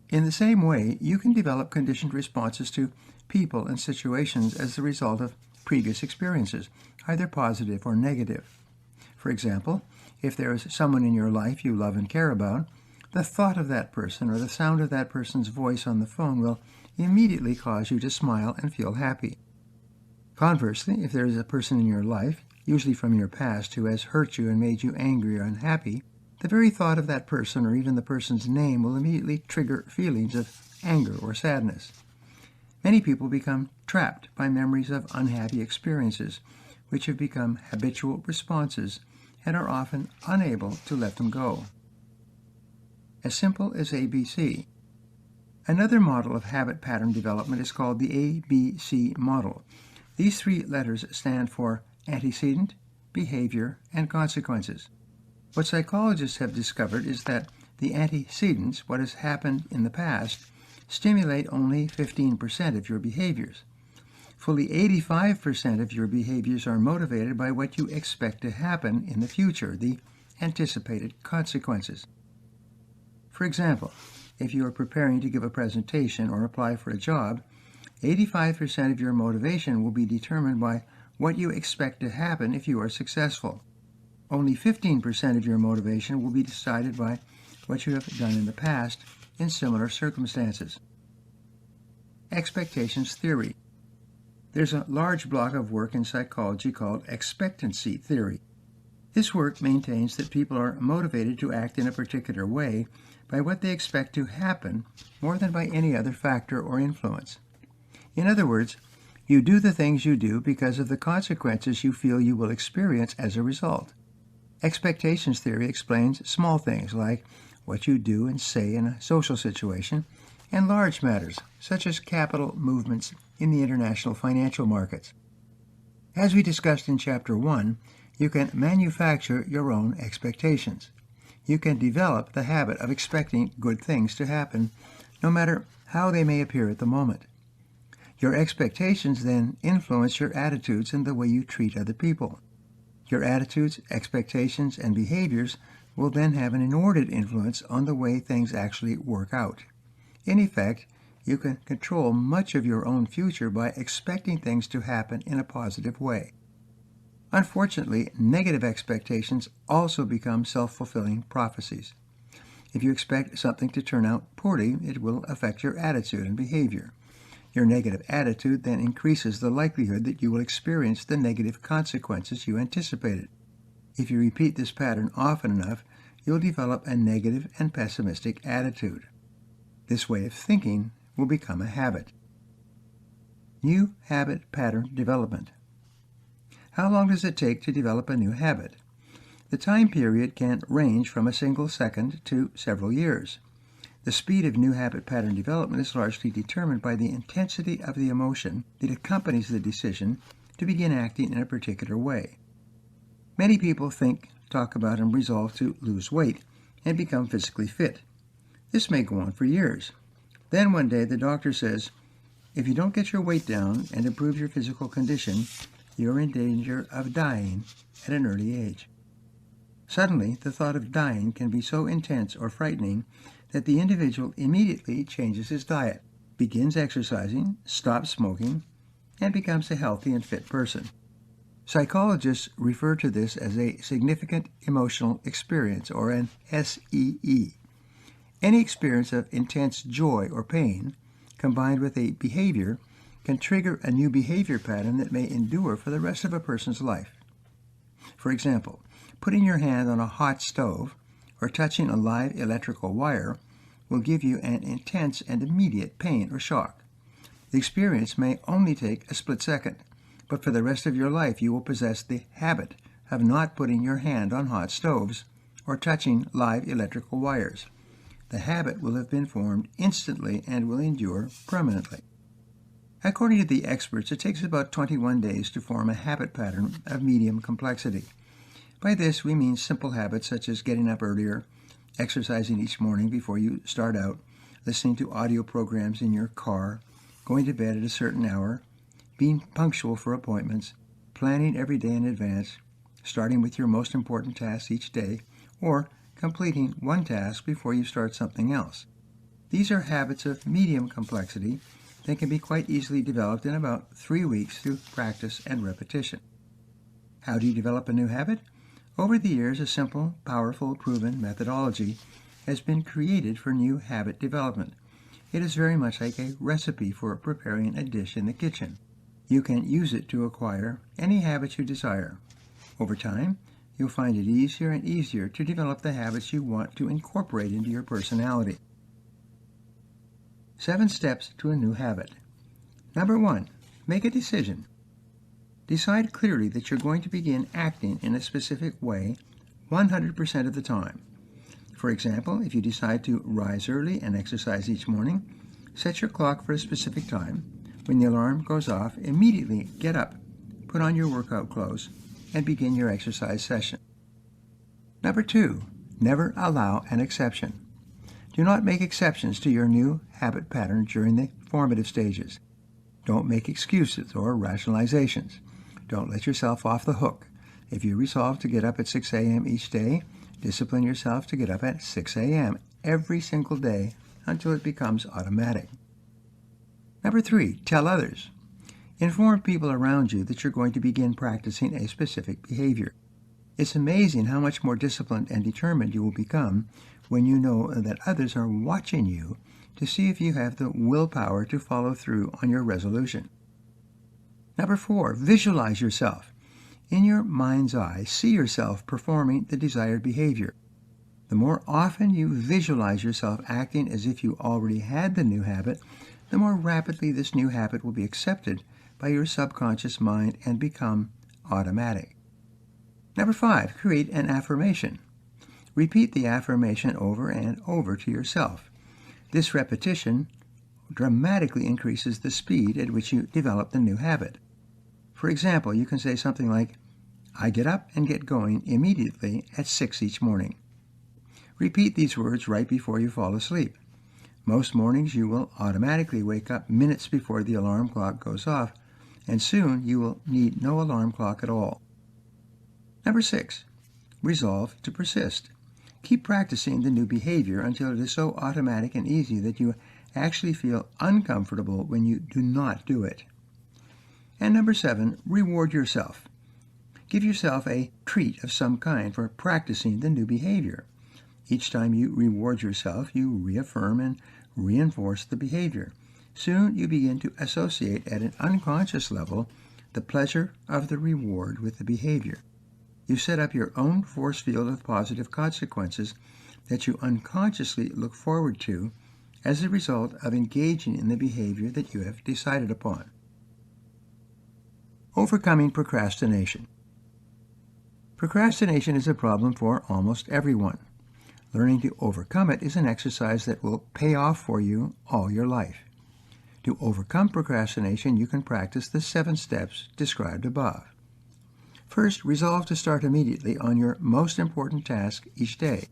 In the same way, you can develop conditioned responses to people and situations as the result of previous experiences, either positive or negative. For example, if there is someone in your life you love and care about, the thought of that person or the sound of that person's voice on the phone will immediately cause you to smile and feel happy. Conversely, if there is a person in your life, usually from your past, who has hurt you and made you angry or unhappy, the very thought of that person or even the person's name will immediately trigger feelings of anger or sadness. Many people become trapped by memories of unhappy experiences, which have become habitual responses and are often unable to let them go. As simple as ABC. Another model of habit pattern development is called the ABC model. These three letters stand for antecedent, behavior, and consequences. What psychologists have discovered is that the antecedents, what has happened in the past, stimulate only 15% of your behaviors. Fully 85% of your behaviors are motivated by what you expect to happen in the future, the anticipated consequences. For example, if you are preparing to give a presentation or apply for a job, 85% of your motivation will be determined by what you expect to happen if you are successful. Only 15% of your motivation will be decided by what you have done in the past in similar circumstances. Expectations theory. There's a large block of work in psychology called expectancy theory. This work maintains that people are motivated to act in a particular way by what they expect to happen more than by any other factor or influence. In other words, you do the things you do because of the consequences you feel you will experience as a result. Expectations theory explains small things like what you do and say in a social situation, and large matters such as capital movements in the international financial markets. As we discussed in Chapter 1, you can manufacture your own expectations. You can develop the habit of expecting good things to happen, no matter how they may appear at the moment. Your expectations then influence your attitudes and the way you treat other people. Your attitudes, expectations, and behaviors will then have an inordinate influence on the way things actually work out. In effect, you can control much of your own future by expecting things to happen in a positive way. Unfortunately, negative expectations also become self-fulfilling prophecies. If you expect something to turn out poorly, it will affect your attitude and behavior. Your negative attitude then increases the likelihood that you will experience the negative consequences you anticipated. If you repeat this pattern often enough, you'll develop a negative and pessimistic attitude. This way of thinking will become a habit. New habit pattern development. How long does it take to develop a new habit? The time period can range from a single second to several years. The speed of new habit pattern development is largely determined by the intensity of the emotion that accompanies the decision to begin acting in a particular way. Many people think, talk about, and resolve to lose weight and become physically fit. This may go on for years. Then one day the doctor says, if you don't get your weight down and improve your physical condition, you're in danger of dying at an early age. Suddenly, the thought of dying can be so intense or frightening that the individual immediately changes his diet, begins exercising, stops smoking, and becomes a healthy and fit person. Psychologists refer to this as a significant emotional experience, or an SEE. Any experience of intense joy or pain, combined with a behavior, can trigger a new behavior pattern that may endure for the rest of a person's life. For example, putting your hand on a hot stove or touching a live electrical wire will give you an intense and immediate pain or shock. The experience may only take a split second, but for the rest of your life you will possess the habit of not putting your hand on hot stoves or touching live electrical wires. The habit will have been formed instantly and will endure permanently. According to the experts, it takes about 21 days to form a habit pattern of medium complexity. By this, we mean simple habits such as getting up earlier, exercising each morning before you start out, listening to audio programs in your car, going to bed at a certain hour, being punctual for appointments, planning every day in advance, starting with your most important tasks each day, or completing one task before you start something else. These are habits of medium complexity that can be quite easily developed in about 3 weeks through practice and repetition. How do you develop a new habit? Over the years, a simple, powerful, proven methodology has been created for new habit development. It is very much like a recipe for preparing a dish in the kitchen. You can use it to acquire any habit you desire. Over time, you'll find it easier and easier to develop the habits you want to incorporate into your personality. 7 steps to a new habit. Number 1, make a decision. Decide clearly that you're going to begin acting in a specific way 100% of the time. For example, if you decide to rise early and exercise each morning, set your clock for a specific time. When the alarm goes off, immediately get up, put on your workout clothes, and begin your exercise session. Number 2, never allow an exception. Do not make exceptions to your new habit pattern during the formative stages. Don't make excuses or rationalizations. Don't let yourself off the hook. If you resolve to get up at 6 a.m. each day, discipline yourself to get up at 6 a.m. every single day until it becomes automatic. Number 3, tell others. Inform people around you that you're going to begin practicing a specific behavior. It's amazing how much more disciplined and determined you will become when you know that others are watching you to see if you have the willpower to follow through on your resolution. Number 4, visualize yourself. In your mind's eye, see yourself performing the desired behavior. The more often you visualize yourself acting as if you already had the new habit, the more rapidly this new habit will be accepted by your subconscious mind and become automatic. Number 5, create an affirmation. Repeat the affirmation over and over to yourself. This repetition dramatically increases the speed at which you develop the new habit. For example, you can say something like, I get up and get going immediately at 6 each morning. Repeat these words right before you fall asleep. Most mornings you will automatically wake up minutes before the alarm clock goes off, and soon you will need no alarm clock at all. Number 6, resolve to persist. Keep practicing the new behavior until it is so automatic and easy that you actually feel uncomfortable when you do not do it. And number 7, reward yourself. Give yourself a treat of some kind for practicing the new behavior. Each time you reward yourself, you reaffirm and reinforce the behavior. Soon you begin to associate at an unconscious level the pleasure of the reward with the behavior. You set up your own force field of positive consequences that you unconsciously look forward to as a result of engaging in the behavior that you have decided upon. Overcoming procrastination. Procrastination is a problem for almost everyone. Learning to overcome it is an exercise that will pay off for you all your life. To overcome procrastination, you can practice the 7 steps described above. First, resolve to start immediately on your most important task each day.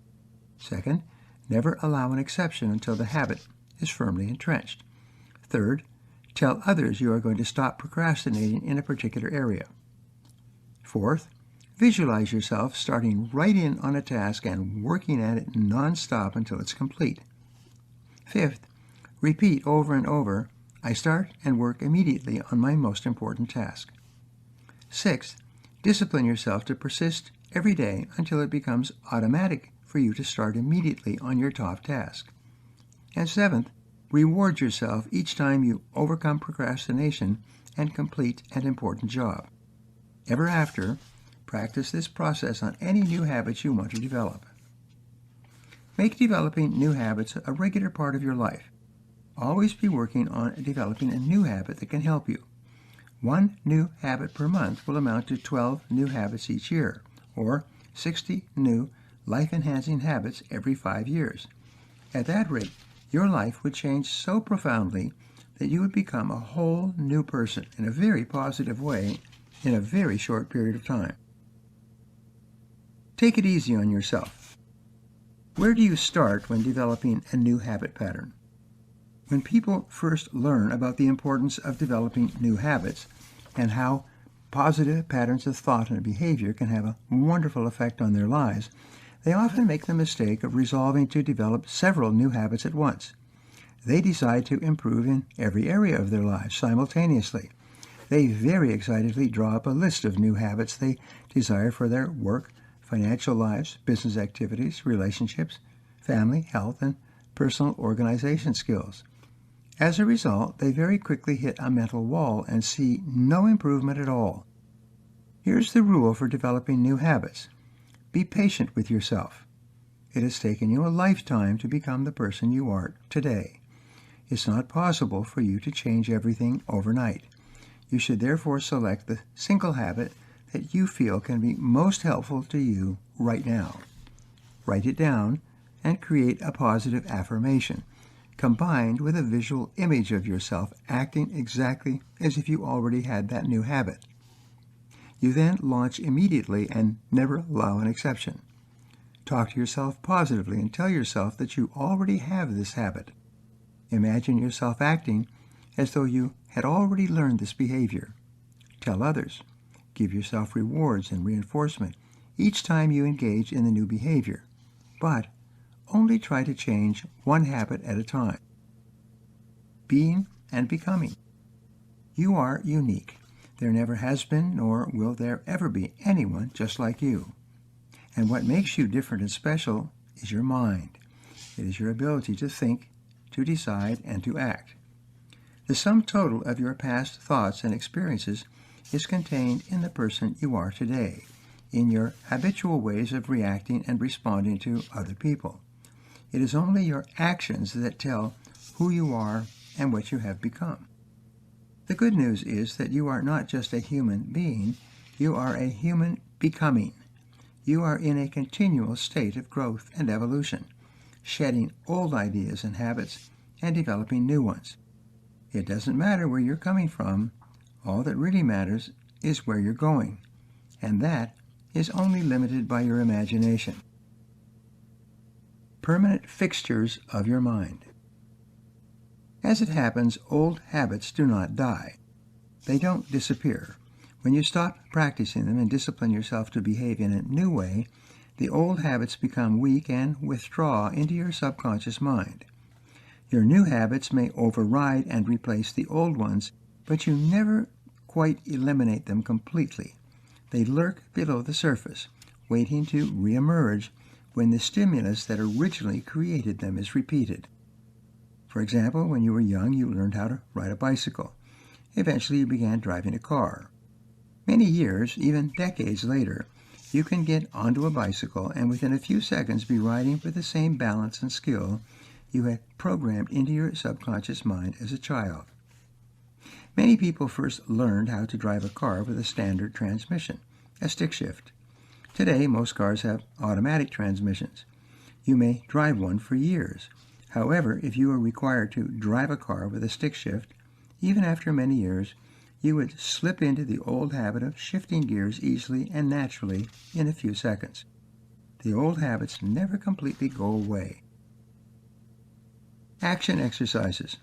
Second, never allow an exception until the habit is firmly entrenched. Third, tell others you are going to stop procrastinating in a particular area. Fourth, Visualize yourself starting right in on a task and working at it non-stop until it's complete. Fifth, repeat over and over, I start and work immediately on my most important task. Sixth, discipline yourself to persist every day until it becomes automatic for you to start immediately on your top task. And seventh, reward yourself each time you overcome procrastination and complete an important job. Ever after, practice this process on any new habits you want to develop. Make developing new habits a regular part of your life. Always be working on developing a new habit that can help you. One new habit per month will amount to 12 new habits each year, or 60 new life-enhancing habits every 5 years. At that rate, your life would change so profoundly that you would become a whole new person in a very positive way in a very short period of time. Take it easy on yourself. Where do you start when developing a new habit pattern? When people first learn about the importance of developing new habits and how positive patterns of thought and behavior can have a wonderful effect on their lives, they often make the mistake of resolving to develop several new habits at once. They decide to improve in every area of their lives simultaneously. They very excitedly draw up a list of new habits they desire for their work, financial lives, business activities, relationships, family, health, and personal organization skills. As a result, they very quickly hit a mental wall and see no improvement at all. Here's the rule for developing new habits. Be patient with yourself. It has taken you a lifetime to become the person you are today. It's not possible for you to change everything overnight. You should therefore select the single habit that you feel can be most helpful to you right now. Write it down and create a positive affirmation, combined with a visual image of yourself acting exactly as if you already had that new habit. You then launch immediately and never allow an exception. Talk to yourself positively and tell yourself that you already have this habit. Imagine yourself acting as though you had already learned this behavior. Tell others. Give yourself rewards and reinforcement each time you engage in the new behavior, but only try to change one habit at a time. Being and becoming. You are unique. There never has been, nor will there ever be, anyone just like you. And what makes you different and special is your mind. It is your ability to think, to decide, and to act. The sum total of your past thoughts and experiences is contained in the person you are today, in your habitual ways of reacting and responding to other people. It is only your actions that tell who you are and what you have become. The good news is that you are not just a human being, you are a human becoming. You are in a continual state of growth and evolution, shedding old ideas and habits and developing new ones. It doesn't matter where you're coming from. All that really matters is where you're going, and that is only limited by your imagination. Permanent fixtures of your mind. As it happens, old habits do not die. They don't disappear. When you stop practicing them and discipline yourself to behave in a new way, the old habits become weak and withdraw into your subconscious mind. Your new habits may override and replace the old ones, but you never quite eliminate them completely. They lurk below the surface, waiting to reemerge when the stimulus that originally created them is repeated. For example, when you were young, you learned how to ride a bicycle. Eventually, you began driving a car. Many years, even decades later, you can get onto a bicycle and within a few seconds be riding with the same balance and skill you had programmed into your subconscious mind as a child. Many people first learned how to drive a car with a standard transmission, a stick shift. Today, most cars have automatic transmissions. You may drive one for years. However, if you are required to drive a car with a stick shift, even after many years, you would slip into the old habit of shifting gears easily and naturally in a few seconds. The old habits never completely go away. Action exercises.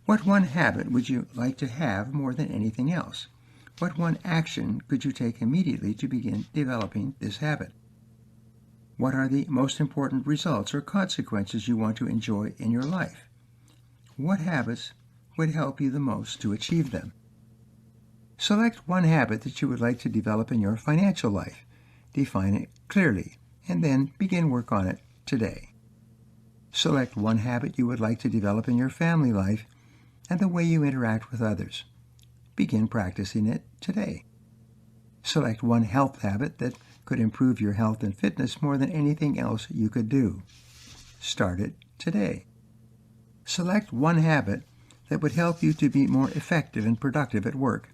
What one habit would you like to have more than anything else? What one action could you take immediately to begin developing this habit? What are the most important results or consequences you want to enjoy in your life? What habits would help you the most to achieve them? Select one habit that you would like to develop in your financial life. Define it clearly, and then begin work on it today. Select one habit you would like to develop in your family life and the way you interact with others. Begin practicing it today. Select one health habit that could improve your health and fitness more than anything else you could do. Start it today. Select one habit that would help you to be more effective and productive at work,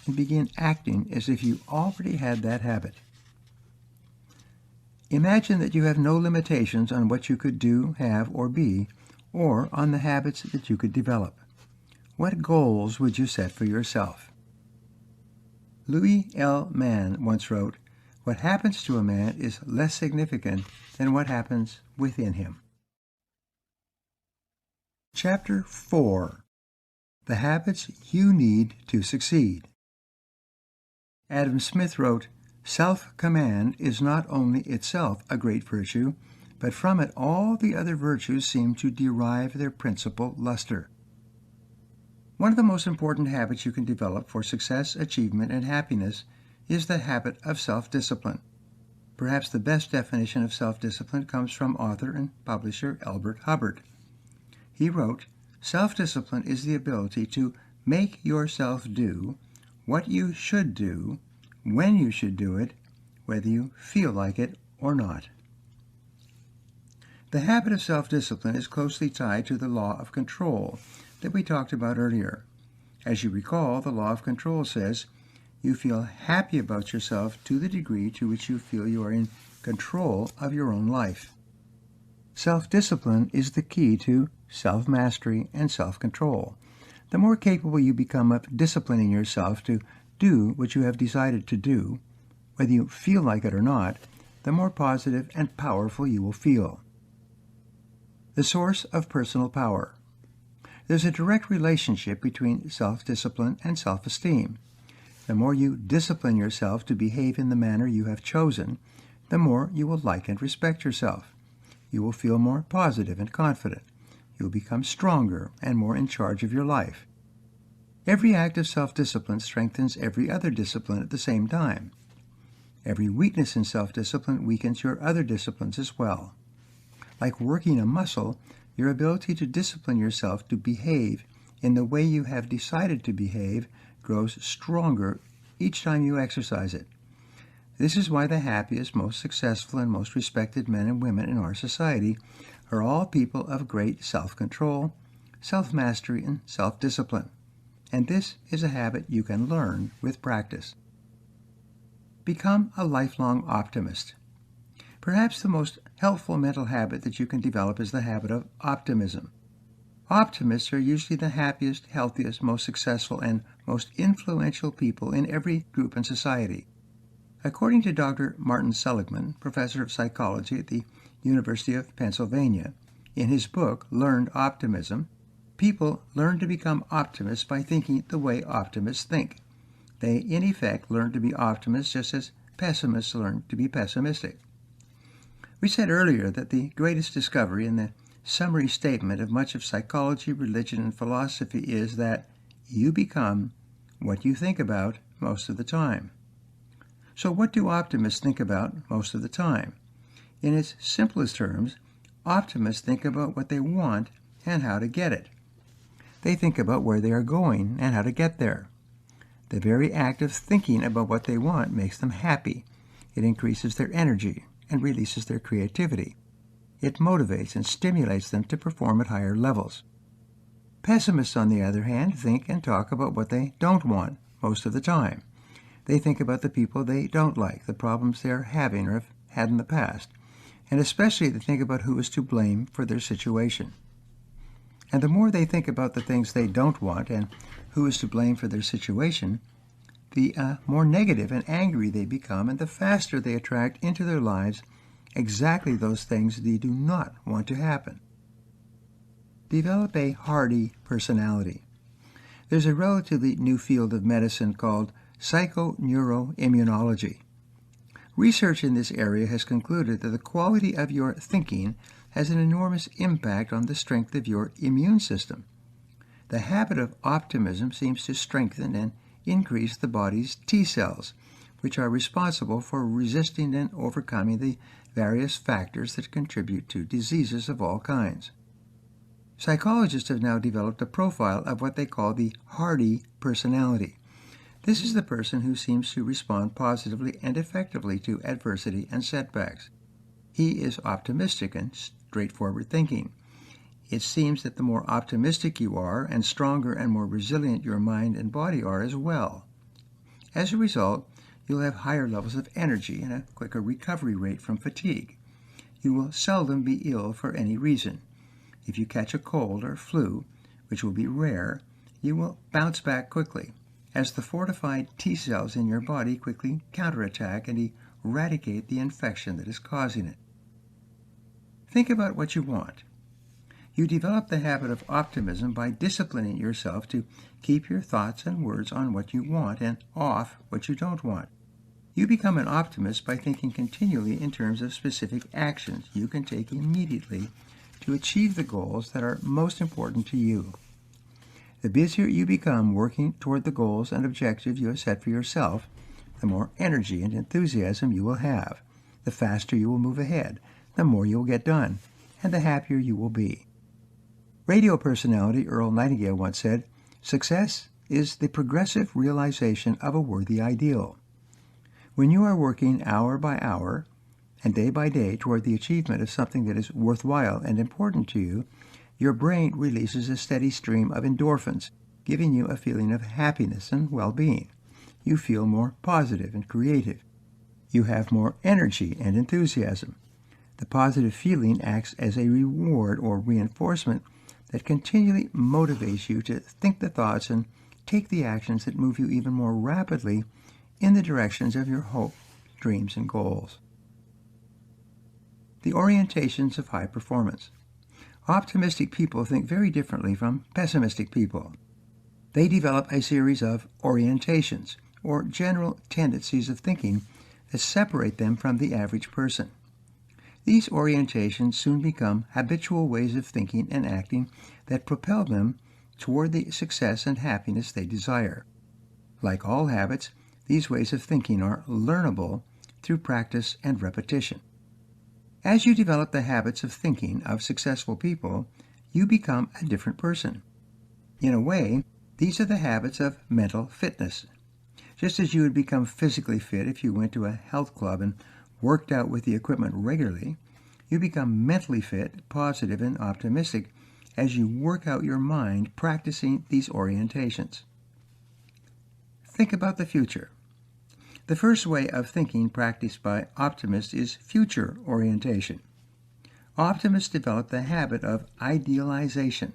and begin acting as if you already had that habit. Imagine that you have no limitations on what you could do, have, or be, or on the habits that you could develop. What goals would you set for yourself? Louis L. Mann once wrote, "What happens to a man is less significant than what happens within him." Chapter 4. The Habits You Need to Succeed. Adam Smith wrote, "Self-command is not only itself a great virtue, but from it all the other virtues seem to derive their principal luster." One of the most important habits you can develop for success, achievement, and happiness is the habit of self-discipline. Perhaps the best definition of self-discipline comes from author and publisher Elbert Hubbard. He wrote, "Self-discipline is the ability to make yourself do what you should do, when you should do it, whether you feel like it or not." The habit of self-discipline is closely tied to the law of control that we talked about earlier. As you recall, the law of control says you feel happy about yourself to the degree to which you feel you are in control of your own life. Self-discipline is the key to self-mastery and self-control. The more capable you become of disciplining yourself to do what you have decided to do, whether you feel like it or not, the more positive and powerful you will feel. The source of personal power. There's a direct relationship between self-discipline and self-esteem. The more you discipline yourself to behave in the manner you have chosen, the more you will like and respect yourself. You will feel more positive and confident. You will become stronger and more in charge of your life. Every act of self-discipline strengthens every other discipline at the same time. Every weakness in self-discipline weakens your other disciplines as well. Like working a muscle, your ability to discipline yourself to behave in the way you have decided to behave grows stronger each time you exercise it. This is why the happiest, most successful, and most respected men and women in our society are all people of great self-control, self-mastery, and self-discipline. And this is a habit you can learn with practice. Become a lifelong optimist. Perhaps the most helpful mental habit that you can develop is the habit of optimism. Optimists are usually the happiest, healthiest, most successful, and most influential people in every group and society. According to Dr. Martin Seligman, professor of psychology at the University of Pennsylvania, in his book, Learned Optimism, people learn to become optimists by thinking the way optimists think. They, in effect, learn to be optimists just as pessimists learn to be pessimistic. We said earlier that the greatest discovery in the summary statement of much of psychology, religion, and philosophy is that you become what you think about most of the time. So what do optimists think about most of the time? In its simplest terms, optimists think about what they want and how to get it. They think about where they are going and how to get there. The very act of thinking about what they want makes them happy. It increases their energy and releases their creativity. It motivates and stimulates them to perform at higher levels. Pessimists, on the other hand, think and talk about what they don't want most of the time. They think about the people they don't like, the problems they are having or have had in the past, and especially they think about who is to blame for their situation. And the more they think about the things they don't want and who is to blame for their situation, the more negative and angry they become, and the faster they attract into their lives exactly those things they do not want to happen. Develop a hardy personality. There's a relatively new field of medicine called psychoneuroimmunology. Research in this area has concluded that the quality of your thinking has an enormous impact on the strength of your immune system. The habit of optimism seems to strengthen and increase the body's T cells, which are responsible for resisting and overcoming the various factors that contribute to diseases of all kinds. Psychologists have now developed a profile of what they call the hardy personality. This is the person who seems to respond positively and effectively to adversity and setbacks. He is optimistic and straightforward thinking. It seems that the more optimistic you are, and stronger and more resilient your mind and body are as well. As a result, you'll have higher levels of energy and a quicker recovery rate from fatigue. You will seldom be ill for any reason. If you catch a cold or flu, which will be rare, you will bounce back quickly, as the fortified T cells in your body quickly counterattack and eradicate the infection that is causing it. Think about what you want. You develop the habit of optimism by disciplining yourself to keep your thoughts and words on what you want and off what you don't want. You become an optimist by thinking continually in terms of specific actions you can take immediately to achieve the goals that are most important to you. The busier you become working toward the goals and objectives you have set for yourself, the more energy and enthusiasm you will have, the faster you will move ahead, the more you will get done, and the happier you will be. Radio personality Earl Nightingale once said, "Success is the progressive realization of a worthy ideal." When you are working hour by hour and day by day toward the achievement of something that is worthwhile and important to you, your brain releases a steady stream of endorphins, giving you a feeling of happiness and well-being. You feel more positive and creative. You have more energy and enthusiasm. The positive feeling acts as a reward or reinforcement that continually motivates you to think the thoughts and take the actions that move you even more rapidly in the directions of your hopes, dreams, and goals. The orientations of high performance. Optimistic people think very differently from pessimistic people. They develop a series of orientations, or general tendencies of thinking, that separate them from the average person. These orientations soon become habitual ways of thinking and acting that propel them toward the success and happiness they desire. Like all habits, these ways of thinking are learnable through practice and repetition. As you develop the habits of thinking of successful people, you become a different person. In a way, these are the habits of mental fitness. Just as you would become physically fit if you went to a health club and worked out with the equipment regularly, you become mentally fit, positive, and optimistic as you work out your mind practicing these orientations. Think about the future. The first way of thinking practiced by optimists is future orientation. Optimists develop the habit of idealization.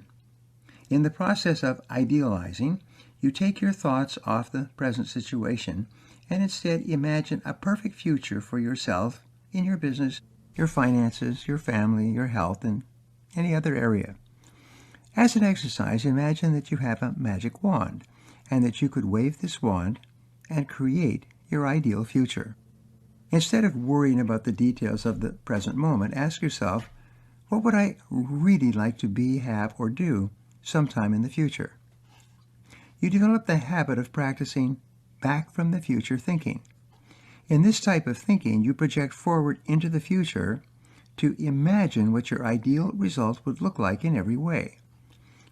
In the process of idealizing, you take your thoughts off the present situation and instead imagine a perfect future for yourself in your business, your finances, your family, your health, and any other area. As an exercise, imagine that you have a magic wand and that you could wave this wand and create your ideal future. Instead of worrying about the details of the present moment, ask yourself, what would I really like to be, have, or do sometime in the future? You develop the habit of practicing back from the future thinking. In this type of thinking, you project forward into the future to imagine what your ideal result would look like in every way.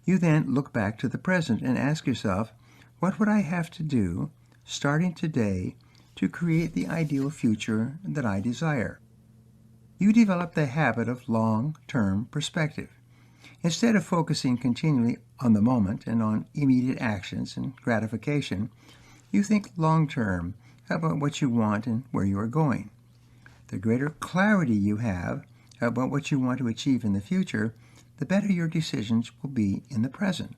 You then look back to the present and ask yourself, what would I have to do, starting today, to create the ideal future that I desire? You develop the habit of long-term perspective. Instead of focusing continually on the moment and on immediate actions and gratification, you think long-term about what you want and where you are going. The greater clarity you have about what you want to achieve in the future, the better your decisions will be in the present.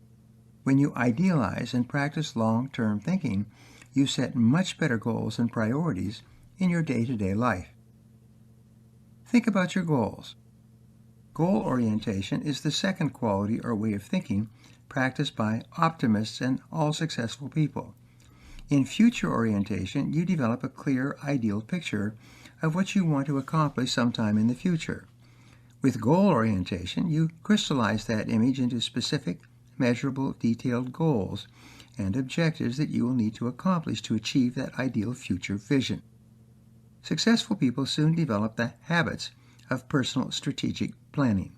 When you idealize and practice long-term thinking, you set much better goals and priorities in your day-to-day life. Think about your goals. Goal orientation is the second quality or way of thinking practiced by optimists and all successful people. In future orientation, you develop a clear, ideal picture of what you want to accomplish sometime in the future. With goal orientation, you crystallize that image into specific, measurable, detailed goals and objectives that you will need to accomplish to achieve that ideal future vision. Successful people soon develop the habits of personal strategic planning.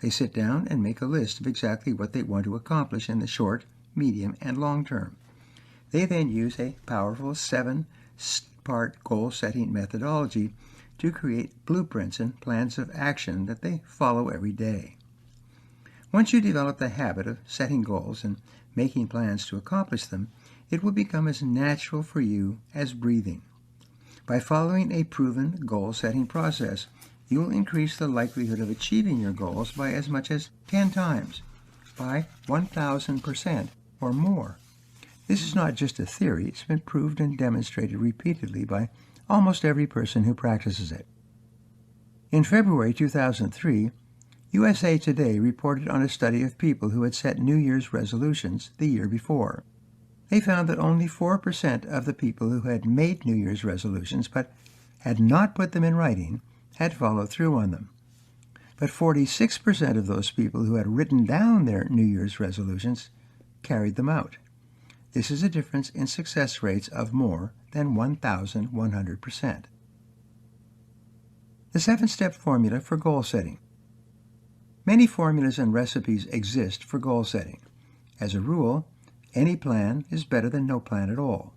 They sit down and make a list of exactly what they want to accomplish in the short, medium, and long term. They then use a powerful 7-part goal-setting methodology to create blueprints and plans of action that they follow every day. Once you develop the habit of setting goals and making plans to accomplish them, it will become as natural for you as breathing. By following a proven goal-setting process, you will increase the likelihood of achieving your goals by as much as 10 times, by 1,000% or more. This is not just a theory, it's been proved and demonstrated repeatedly by almost every person who practices it. In February 2003, USA Today reported on a study of people who had set New Year's resolutions the year before. They found that only 4% of the people who had made New Year's resolutions but had not put them in writing had followed through on them. But 46% of those people who had written down their New Year's resolutions carried them out. This is a difference in success rates of more than 1,100%. The 7-step formula for goal setting. Many formulas and recipes exist for goal setting. As a rule, any plan is better than no plan at all.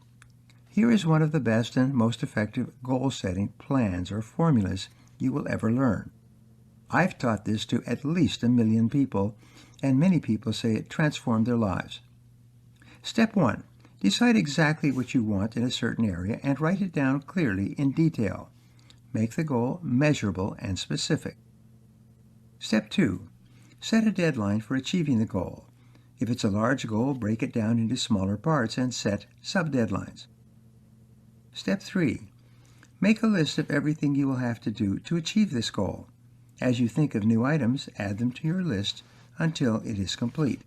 Here is one of the best and most effective goal-setting plans or formulas you will ever learn. I've taught this to at least 1 million people, and many people say it transformed their lives. Step 1. Decide exactly what you want in a certain area and write it down clearly in detail. Make the goal measurable and specific. Step 2. Set a deadline for achieving the goal. If it's a large goal, break it down into smaller parts and set sub-deadlines. Step 3. Make a list of everything you will have to do to achieve this goal. As you think of new items, add them to your list until it is complete.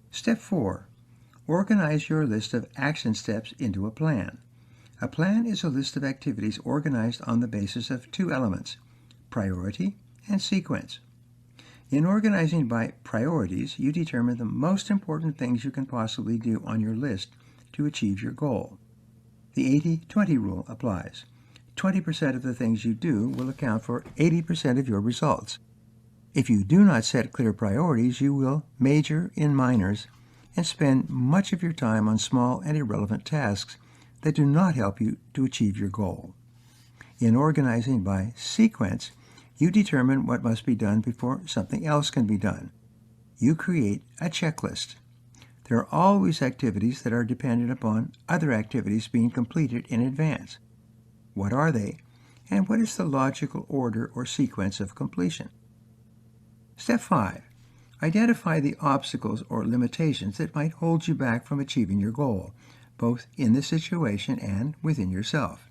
Step 4. Organize your list of action steps into a plan. A plan is a list of activities organized on the basis of 2 elements, priority and sequence. In organizing by priorities, you determine the most important things you can possibly do on your list to achieve your goal. The 80-20 rule applies. 20% of the things you do will account for 80% of your results. If you do not set clear priorities, you will major in minors and spend much of your time on small and irrelevant tasks that do not help you to achieve your goal. In organizing by sequence, you determine what must be done before something else can be done. You create a checklist. There are always activities that are dependent upon other activities being completed in advance. What are they, and what is the logical order or sequence of completion? Step 5. Identify the obstacles or limitations that might hold you back from achieving your goal, both in the situation and within yourself.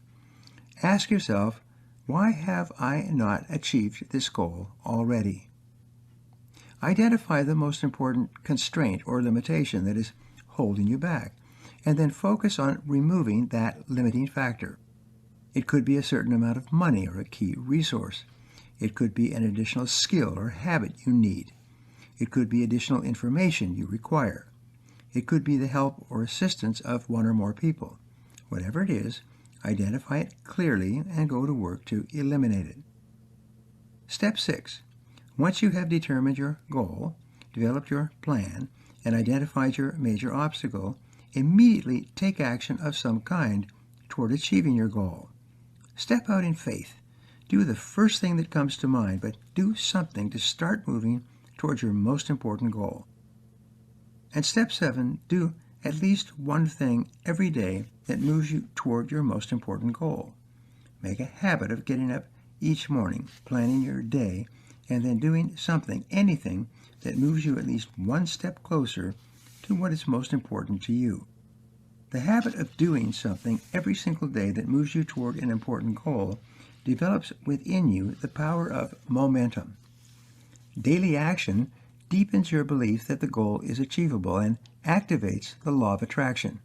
Ask yourself, why have I not achieved this goal already? Identify the most important constraint or limitation that is holding you back, and then focus on removing that limiting factor. It could be a certain amount of money or a key resource. It could be an additional skill or habit you need. It could be additional information you require. It could be the help or assistance of one or more people. Whatever it is, identify it clearly and go to work to eliminate it. Step 6. Once you have determined your goal, developed your plan, and identified your major obstacle, immediately take action of some kind toward achieving your goal. Step out in faith. Do the first thing that comes to mind, but do something to start moving towards your most important goal. And step 7, do at least one thing every day that moves you toward your most important goal. Make a habit of getting up each morning, planning your day, and then doing something, anything, that moves you at least one step closer to what is most important to you. The habit of doing something every single day that moves you toward an important goal develops within you the power of momentum. Daily action deepens your belief that the goal is achievable and activates the law of attraction.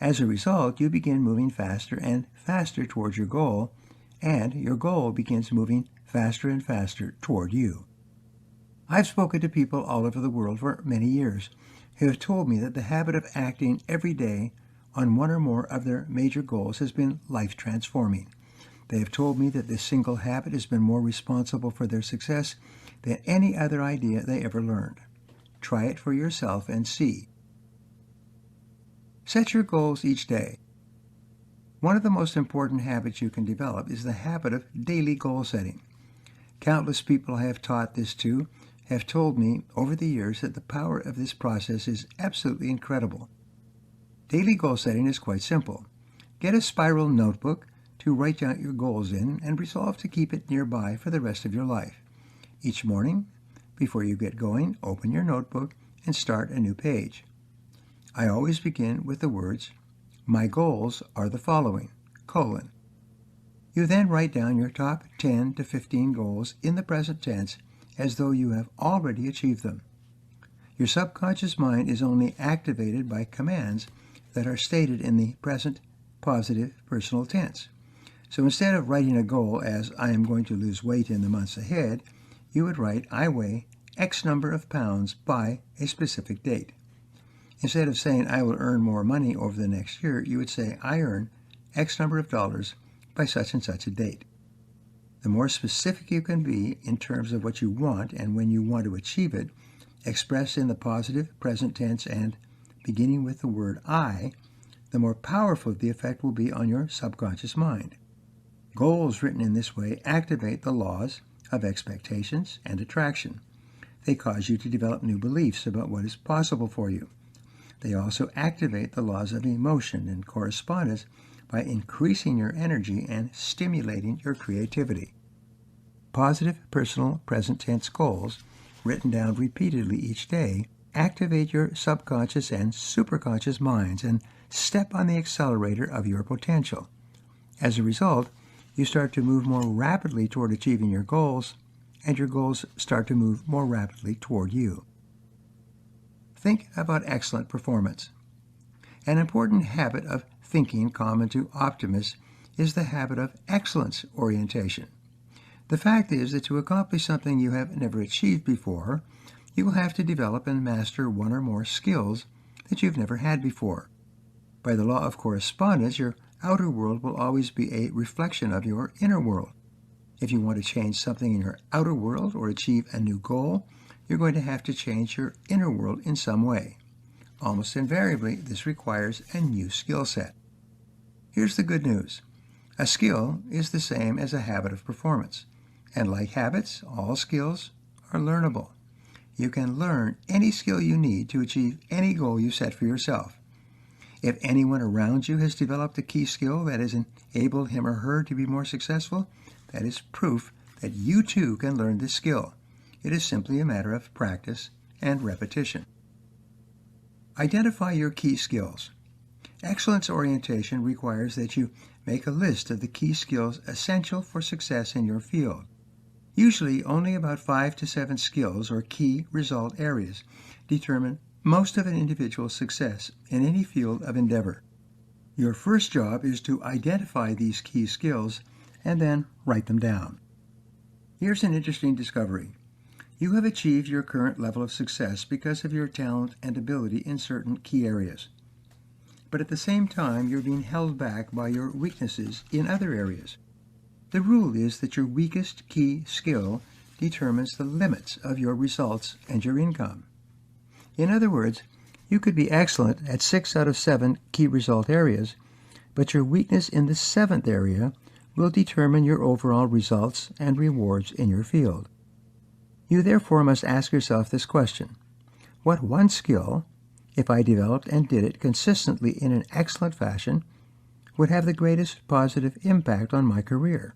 As a result, you begin moving faster and faster towards your goal, and your goal begins moving faster and faster toward you. I've spoken to people all over the world for many years who have told me that the habit of acting every day on one or more of their major goals has been life-transforming. They have told me that this single habit has been more responsible for their success than any other idea they ever learned. Try it for yourself and see. Set your goals each day. One of the most important habits you can develop is the habit of daily goal setting. Countless people I have taught this to have told me over the years that the power of this process is absolutely incredible. Daily goal setting is quite simple. Get a spiral notebook to write down your goals in and resolve to keep it nearby for the rest of your life. Each morning, before you get going, open your notebook and start a new page. I always begin with the words, "My goals are the following, : You then write down your top 10 to 15 goals in the present tense as though you have already achieved them. Your subconscious mind is only activated by commands that are stated in the present positive personal tense. So instead of writing a goal as "I am going to lose weight in the months ahead," you would write "I weigh X number of pounds by a specific date." Instead of saying "I will earn more money over the next year," you would say "I earn X number of dollars by such and such a date." The more specific you can be in terms of what you want and when you want to achieve it, expressed in the positive present tense and beginning with the word "I," the more powerful the effect will be on your subconscious mind. Goals written in this way activate the laws of expectations and attraction. They cause you to develop new beliefs about what is possible for you. They also activate the laws of emotion and correspondence by increasing your energy and stimulating your creativity. Positive personal present tense goals, written down repeatedly each day, activate your subconscious and superconscious minds and step on the accelerator of your potential. As a result, you start to move more rapidly toward achieving your goals, and your goals start to move more rapidly toward you. Think about excellent performance. An important habit of thinking common to optimists is the habit of excellence orientation. The fact is that to accomplish something you have never achieved before, you will have to develop and master one or more skills that you've never had before. By the law of correspondence, your outer world will always be a reflection of your inner world. If you want to change something in your outer world or achieve a new goal, you're going to have to change your inner world in some way. Almost invariably, this requires a new skill set. Here's the good news. A skill is the same as a habit of performance. And like habits, all skills are learnable. You can learn any skill you need to achieve any goal you set for yourself. If anyone around you has developed a key skill that has enabled him or her to be more successful, that is proof that you too can learn this skill. It is simply a matter of practice and repetition. Identify your key skills. Excellence orientation requires that you make a list of the key skills essential for success in your field. Usually, only about 5 to 7 skills or key result areas determine most of an individual's success in any field of endeavor. Your first job is to identify these key skills and then write them down. Here's an interesting discovery. You have achieved your current level of success because of your talent and ability in certain key areas. But at the same time, you're being held back by your weaknesses in other areas. The rule is that your weakest key skill determines the limits of your results and your income. In other words, you could be excellent at 6 out of 7 key result areas, but your weakness in the 7th area will determine your overall results and rewards in your field. You therefore must ask yourself this question: what one skill, if I developed and did it consistently in an excellent fashion, would have the greatest positive impact on my career?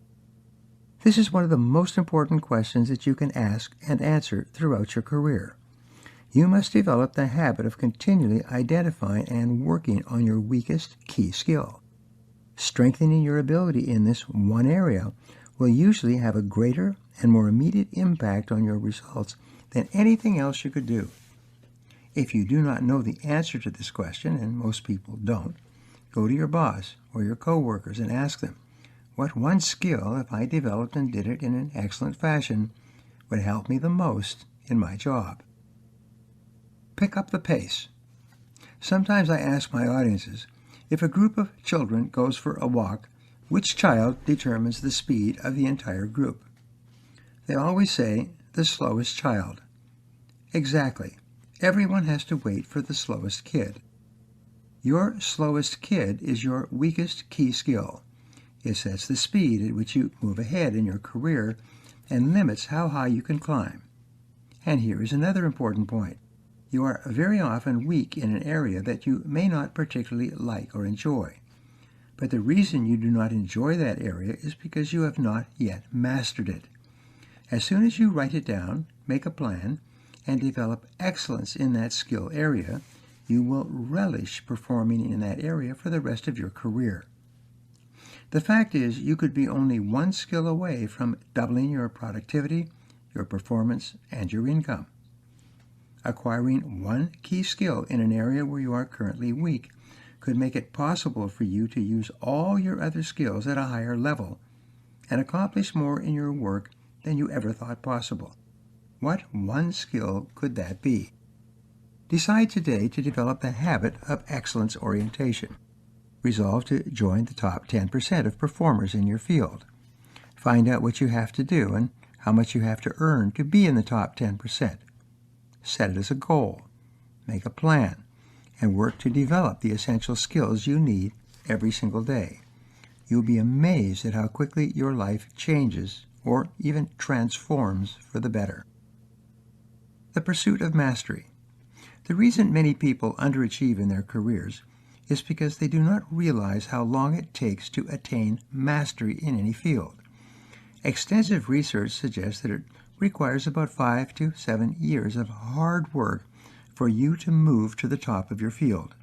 This is one of the most important questions that you can ask and answer throughout your career. You must develop the habit of continually identifying and working on your weakest key skill. Strengthening your ability in this one area will usually have a greater and more immediate impact on your results than anything else you could do. If you do not know the answer to this question, and most people don't, Go to your boss or your coworkers and ask them, what one skill, if I developed and did it in an excellent fashion, would help me the most in my job? Pick up the pace. Sometimes I ask my audiences, if a group of children goes for a walk, which child determines the speed of the entire group? They always say, the slowest child. Exactly. Everyone has to wait for the slowest kid. Your slowest kid is your weakest key skill. It sets the speed at which you move ahead in your career and limits how high you can climb. And here is another important point. You are very often weak in an area that you may not particularly like or enjoy. But the reason you do not enjoy that area is because you have not yet mastered it. As soon as you write it down, make a plan, and develop excellence in that skill area, you will relish performing in that area for the rest of your career. The fact is, you could be only one skill away from doubling your productivity, your performance, and your income. Acquiring one key skill in an area where you are currently weak could make it possible for you to use all your other skills at a higher level and accomplish more in your work than you ever thought possible. What one skill could that be? Decide today to develop the habit of excellence orientation. Resolve to join the top 10% of performers in your field. Find out what you have to do and how much you have to earn to be in the top 10%. Set it as a goal. Make a plan and work to develop the essential skills you need every single day. You'll be amazed at how quickly your life changes or even transforms for the better. The pursuit of mastery. The reason many people underachieve in their careers is because they do not realize how long it takes to attain mastery in any field. Extensive research suggests that it requires about 5 to 7 years of hard work for you to move to the top of your field.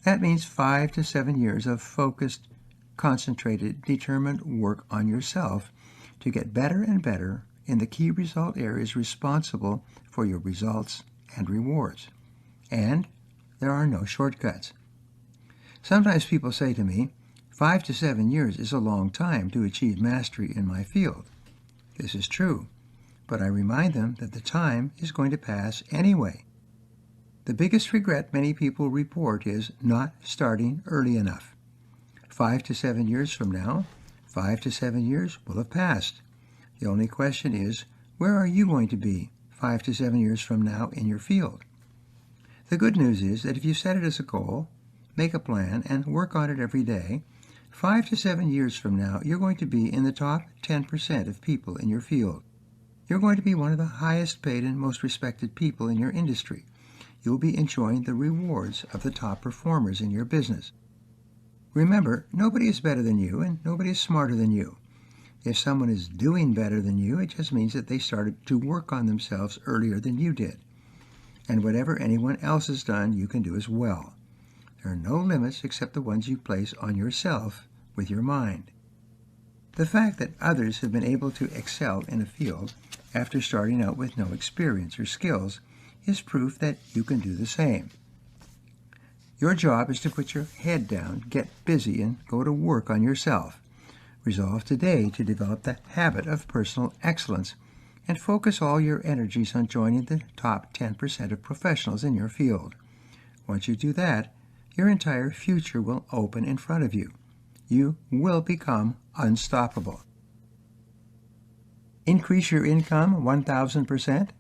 That means 5 to 7 years of focused, concentrated, determined work on yourself to get better and better in the key result areas responsible for your results and rewards. And there are no shortcuts. Sometimes people say to me, 5 to 7 years is a long time to achieve mastery in my field. This is true, but I remind them that the time is going to pass anyway. The biggest regret many people report is not starting early enough. 5 to 7 years from now, 5 to 7 years will have passed. The only question is, where are you going to be 5 to 7 years from now in your field? The good news is that if you set it as a goal, make a plan, and work on it every day, 5 to 7 years from now, you're going to be in the top 10% of people in your field. You're going to be one of the highest paid and most respected people in your industry. You'll be enjoying the rewards of the top performers in your business. Remember, nobody is better than you, and nobody is smarter than you. If someone is doing better than you, it just means that they started to work on themselves earlier than you did. And whatever anyone else has done, you can do as well. There are no limits except the ones you place on yourself with your mind. The fact that others have been able to excel in a field after starting out with no experience or skills is proof that you can do the same. Your job is to put your head down, get busy, and go to work on yourself. Resolve today to develop the habit of personal excellence and focus all your energies on joining the top 10% of professionals in your field. Once you do that, your entire future will open in front of you. You will become unstoppable. Increase your income 1,000%.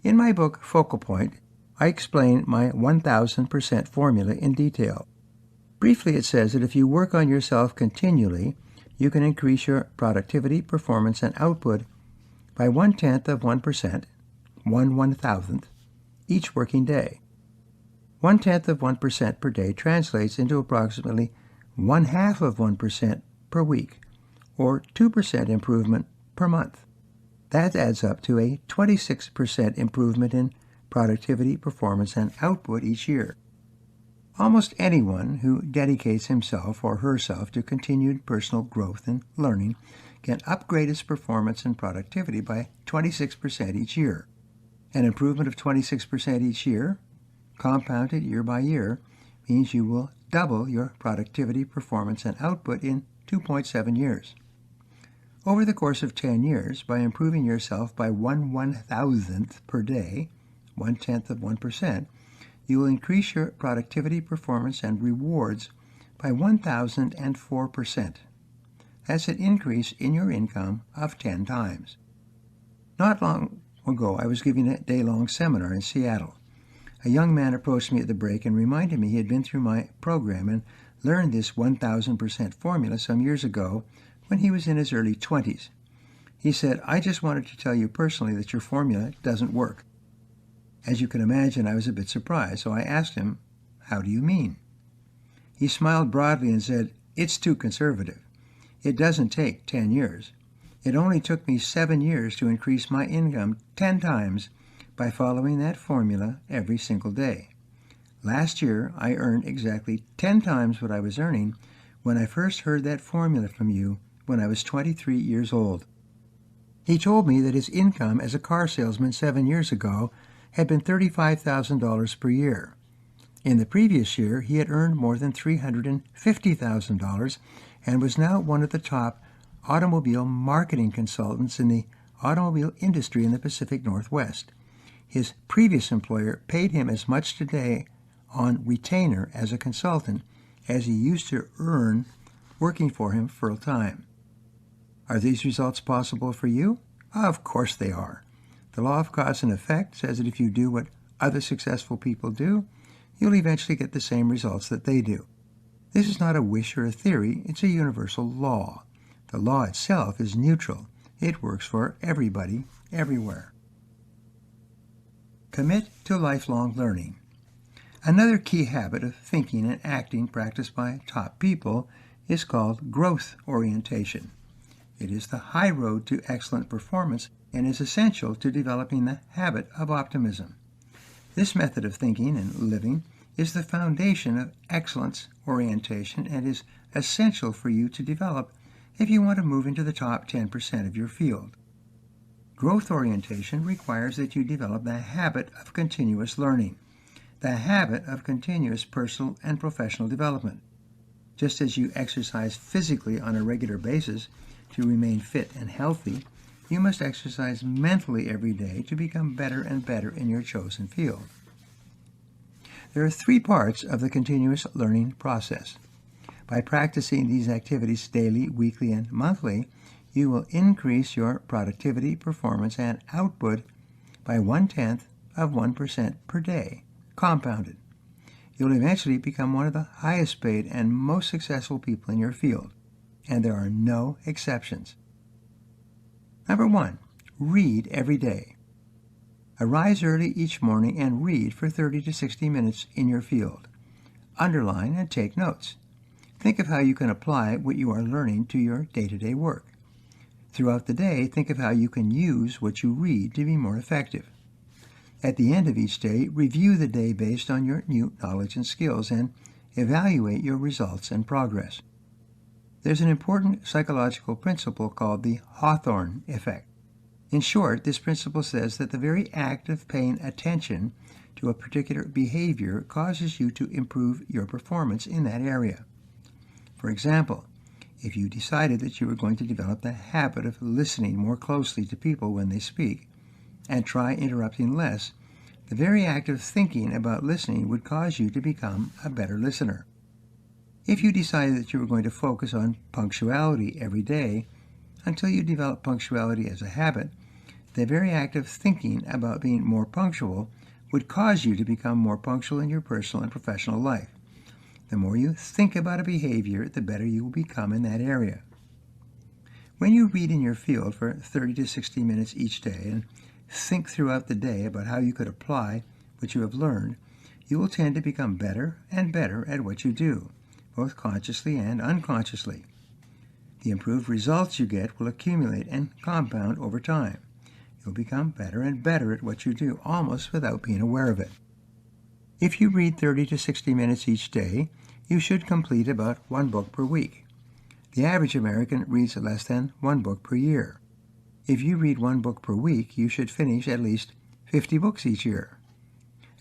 In my book, Focal Point, I explain my 1,000% formula in detail. Briefly, it says that if you work on yourself continually, you can increase your productivity, performance, and output by 1/10%, 1/1000th, each working day. 1/10% per day translates into approximately 1/2% per week, or 2% improvement per month. That adds up to a 26% improvement in productivity, performance, and output each year. Almost anyone who dedicates himself or herself to continued personal growth and learning can upgrade his performance and productivity by 26% each year. An improvement of 26% each year, compounded year by year, means you will double your productivity, performance, and output in 2.7 years. Over the course of 10 years, by improving yourself by 1/1000th per day, 1/10 of 1%, you will increase your productivity, performance, and rewards by 1,004%. That's an increase in your income of 10 times. Not long ago, I was giving a day-long seminar in Seattle. A young man approached me at the break and reminded me he had been through my program and learned this 1,000% formula some years ago when he was in his early 20s. He said, "I just wanted to tell you personally that your formula doesn't work." As you can imagine, I was a bit surprised, so I asked him, "How do you mean?" He smiled broadly and said, "It's too conservative. It doesn't take 10 years. It only took me 7 years to increase my income 10 times by following that formula every single day. Last year, I earned exactly 10 times what I was earning when I first heard that formula from you when I was 23 years old." He told me that his income as a car salesman 7 years ago had been $35,000 per year. In the previous year, he had earned more than $350,000 and was now one of the top automobile marketing consultants in the automobile industry in the Pacific Northwest. His previous employer paid him as much today on retainer as a consultant as he used to earn working for him full-time. Are these results possible for you? Of course they are. The law of cause and effect says that if you do what other successful people do, you'll eventually get the same results that they do. This is not a wish or a theory, it's a universal law. The law itself is neutral. It works for everybody, everywhere. Commit to lifelong learning. Another key habit of thinking and acting practiced by top people is called growth orientation. It is the high road to excellent performance and is essential to developing the habit of optimism. This method of thinking and living is the foundation of excellence orientation and is essential for you to develop if you want to move into the top 10% of your field. Growth orientation requires that you develop the habit of continuous learning, the habit of continuous personal and professional development. Just as you exercise physically on a regular basis to remain fit and healthy, you must exercise mentally every day to become better and better in your chosen field. There are 3 parts of the continuous learning process. By practicing these activities daily, weekly, and monthly, you will increase your productivity, performance, and output by 1/10 of 1% per day, compounded. You'll eventually become one of the highest paid and most successful people in your field, and there are no exceptions. Number 1, read every day. Arise early each morning and read for 30 to 60 minutes in your field. Underline and take notes. Think of how you can apply what you are learning to your day-to-day work. Throughout the day, think of how you can use what you read to be more effective. At the end of each day, review the day based on your new knowledge and skills and evaluate your results and progress. There's an important psychological principle called the Hawthorne effect. In short, this principle says that the very act of paying attention to a particular behavior causes you to improve your performance in that area. For example, if you decided that you were going to develop the habit of listening more closely to people when they speak and try interrupting less, the very act of thinking about listening would cause you to become a better listener. If you decided that you were going to focus on punctuality every day until you develop punctuality as a habit, the very act of thinking about being more punctual would cause you to become more punctual in your personal and professional life. The more you think about a behavior, the better you will become in that area. When you read in your field for 30 to 60 minutes each day and think throughout the day about how you could apply what you have learned, you will tend to become better and better at what you do, both consciously and unconsciously. The improved results you get will accumulate and compound over time. You'll become better and better at what you do, almost without being aware of it. If you read 30 to 60 minutes each day, you should complete about 1 book per week. The average American reads less than 1 book per year. If you read 1 book per week, you should finish at least 50 books each year.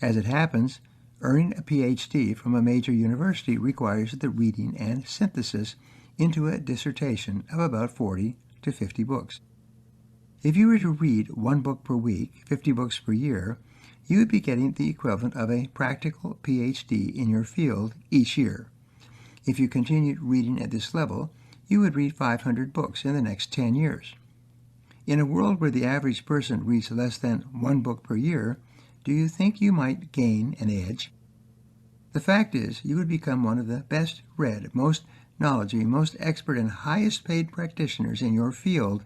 As it happens, Earning a PhD from a major university requires the reading and synthesis into a dissertation of about 40 to 50 books. If you were to read one book per week, 50 books per year, you would be getting the equivalent of a practical PhD in your field each year. If you continued reading at this level, you would read 500 books in the next 10 years. In a world where the average person reads less than one book per year, do you think you might gain an edge? The fact is, you would become one of the best read, most knowledgeable, most expert, and highest paid practitioners in your field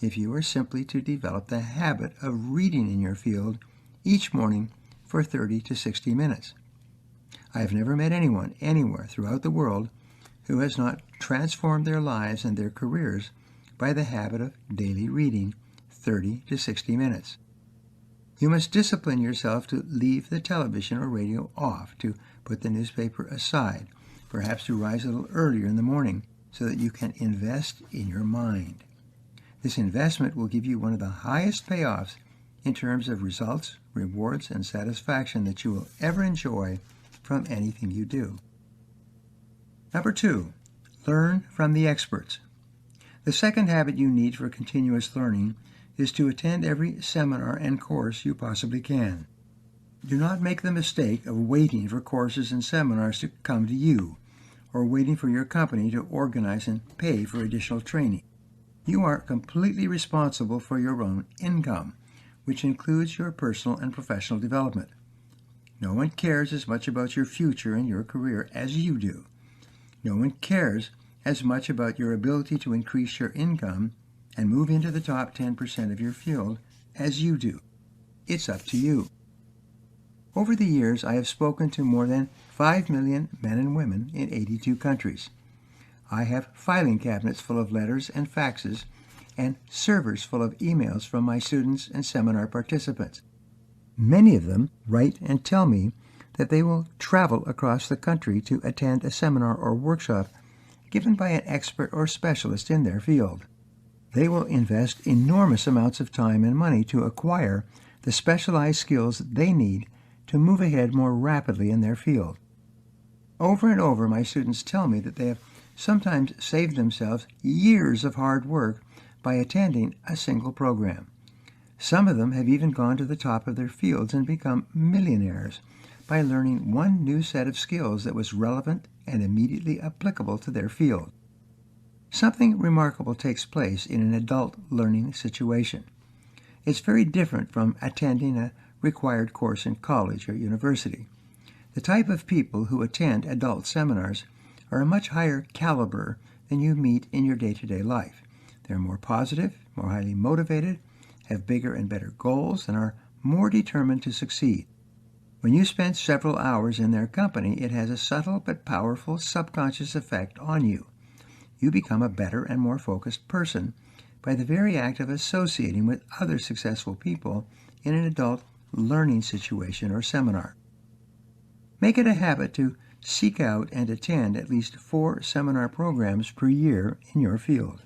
if you were simply to develop the habit of reading in your field each morning for 30 to 60 minutes. I have never met anyone anywhere throughout the world who has not transformed their lives and their careers by the habit of daily reading 30 to 60 minutes. You must discipline yourself to leave the television or radio off, to put the newspaper aside, perhaps to rise a little earlier in the morning so that you can invest in your mind. This investment will give you one of the highest payoffs in terms of results, rewards, and satisfaction that you will ever enjoy from anything you do. Number 2, learn from the experts. The second habit you need for continuous learning is to attend every seminar and course you possibly can. Do not make the mistake of waiting for courses and seminars to come to you, or waiting for your company to organize and pay for additional training. You are completely responsible for your own income, which includes your personal and professional development. No one cares as much about your future and your career as you do. No one cares as much about your ability to increase your income and move into the top 10% of your field as you do. It's up to you. Over the years, I have spoken to more than 5 million men and women in 82 countries. I have filing cabinets full of letters and faxes and servers full of emails from my students and seminar participants. Many of them write and tell me that they will travel across the country to attend a seminar or workshop given by an expert or specialist in their field. They will invest enormous amounts of time and money to acquire the specialized skills they need to move ahead more rapidly in their field. Over and over, my students tell me that they have sometimes saved themselves years of hard work by attending a single program. Some of them have even gone to the top of their fields and become millionaires by learning one new set of skills that was relevant and immediately applicable to their field. Something remarkable takes place in an adult learning situation. It's very different from attending a required course in college or university. The type of people who attend adult seminars are a much higher caliber than you meet in your day-to-day life. They're more positive, more highly motivated, have bigger and better goals, and are more determined to succeed. When you spend several hours in their company, it has a subtle but powerful subconscious effect on you. You become a better and more focused person by the very act of associating with other successful people in an adult learning situation or seminar. Make it a habit to seek out and attend at least 4 seminar programs per year in your field.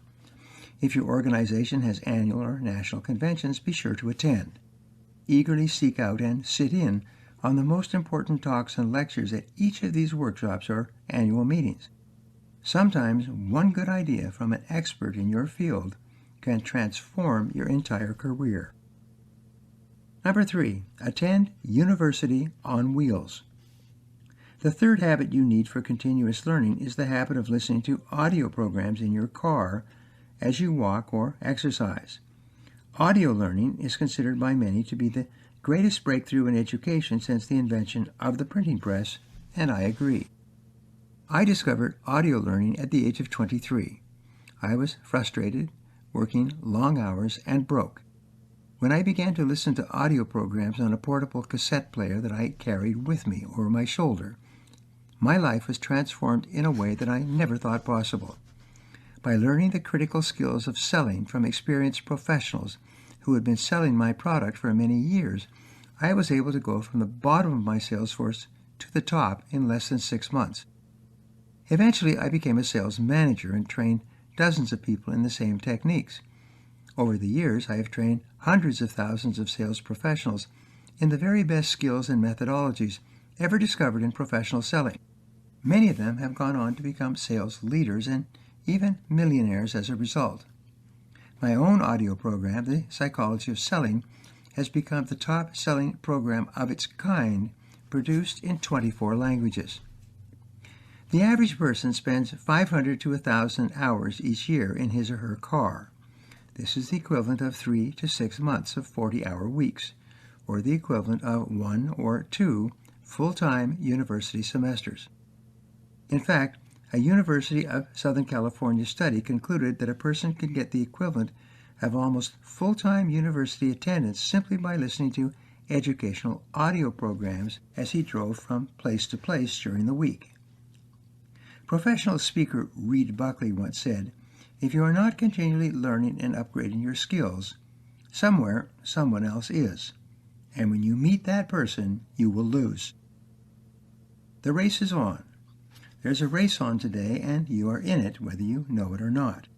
If your organization has annual or national conventions, be sure to attend. Eagerly seek out and sit in on the most important talks and lectures at each of these workshops or annual meetings. Sometimes one good idea from an expert in your field can transform your entire career. Number 3, attend University on Wheels. The third habit you need for continuous learning is the habit of listening to audio programs in your car as you walk or exercise. Audio learning is considered by many to be the greatest breakthrough in education since the invention of the printing press, and I agree. I discovered audio learning at the age of 23. I was frustrated, working long hours, and broke. When I began to listen to audio programs on a portable cassette player that I carried with me over my shoulder, my life was transformed in a way that I never thought possible. By learning the critical skills of selling from experienced professionals who had been selling my product for many years, I was able to go from the bottom of my sales force to the top in less than 6 months. Eventually, I became a sales manager and trained dozens of people in the same techniques. Over the years, I have trained hundreds of thousands of sales professionals in the very best skills and methodologies ever discovered in professional selling. Many of them have gone on to become sales leaders and even millionaires as a result. My own audio program, The Psychology of Selling, has become the top-selling program of its kind, produced in 24 languages. The average person spends 500 to 1,000 hours each year in his or her car. This is the equivalent of 3 to 6 months of 40-hour weeks, or the equivalent of 1 or 2 full-time university semesters. In fact, a University of Southern California study concluded that a person can get the equivalent of almost full-time university attendance simply by listening to educational audio programs as he drove from place to place during the week. Professional speaker Reed Buckley once said, "If you are not continually learning and upgrading your skills, somewhere someone else is. And when you meet that person, you will lose." The race is on. There's a race on today, and you are in it, whether you know it or not.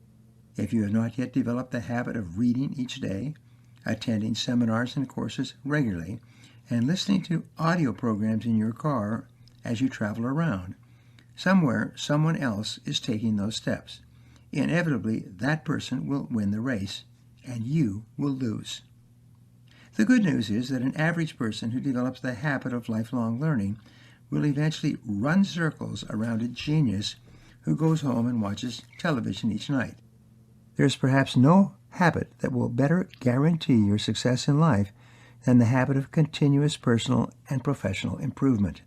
If you have not yet developed the habit of reading each day, attending seminars and courses regularly, and listening to audio programs in your car as you travel around, somewhere someone else is taking those steps. Inevitably, that person will win the race, and you will lose. The good news is that an average person who develops the habit of lifelong learning will eventually run circles around a genius who goes home and watches television each night. There's perhaps no habit that will better guarantee your success in life than the habit of continuous personal and professional improvement.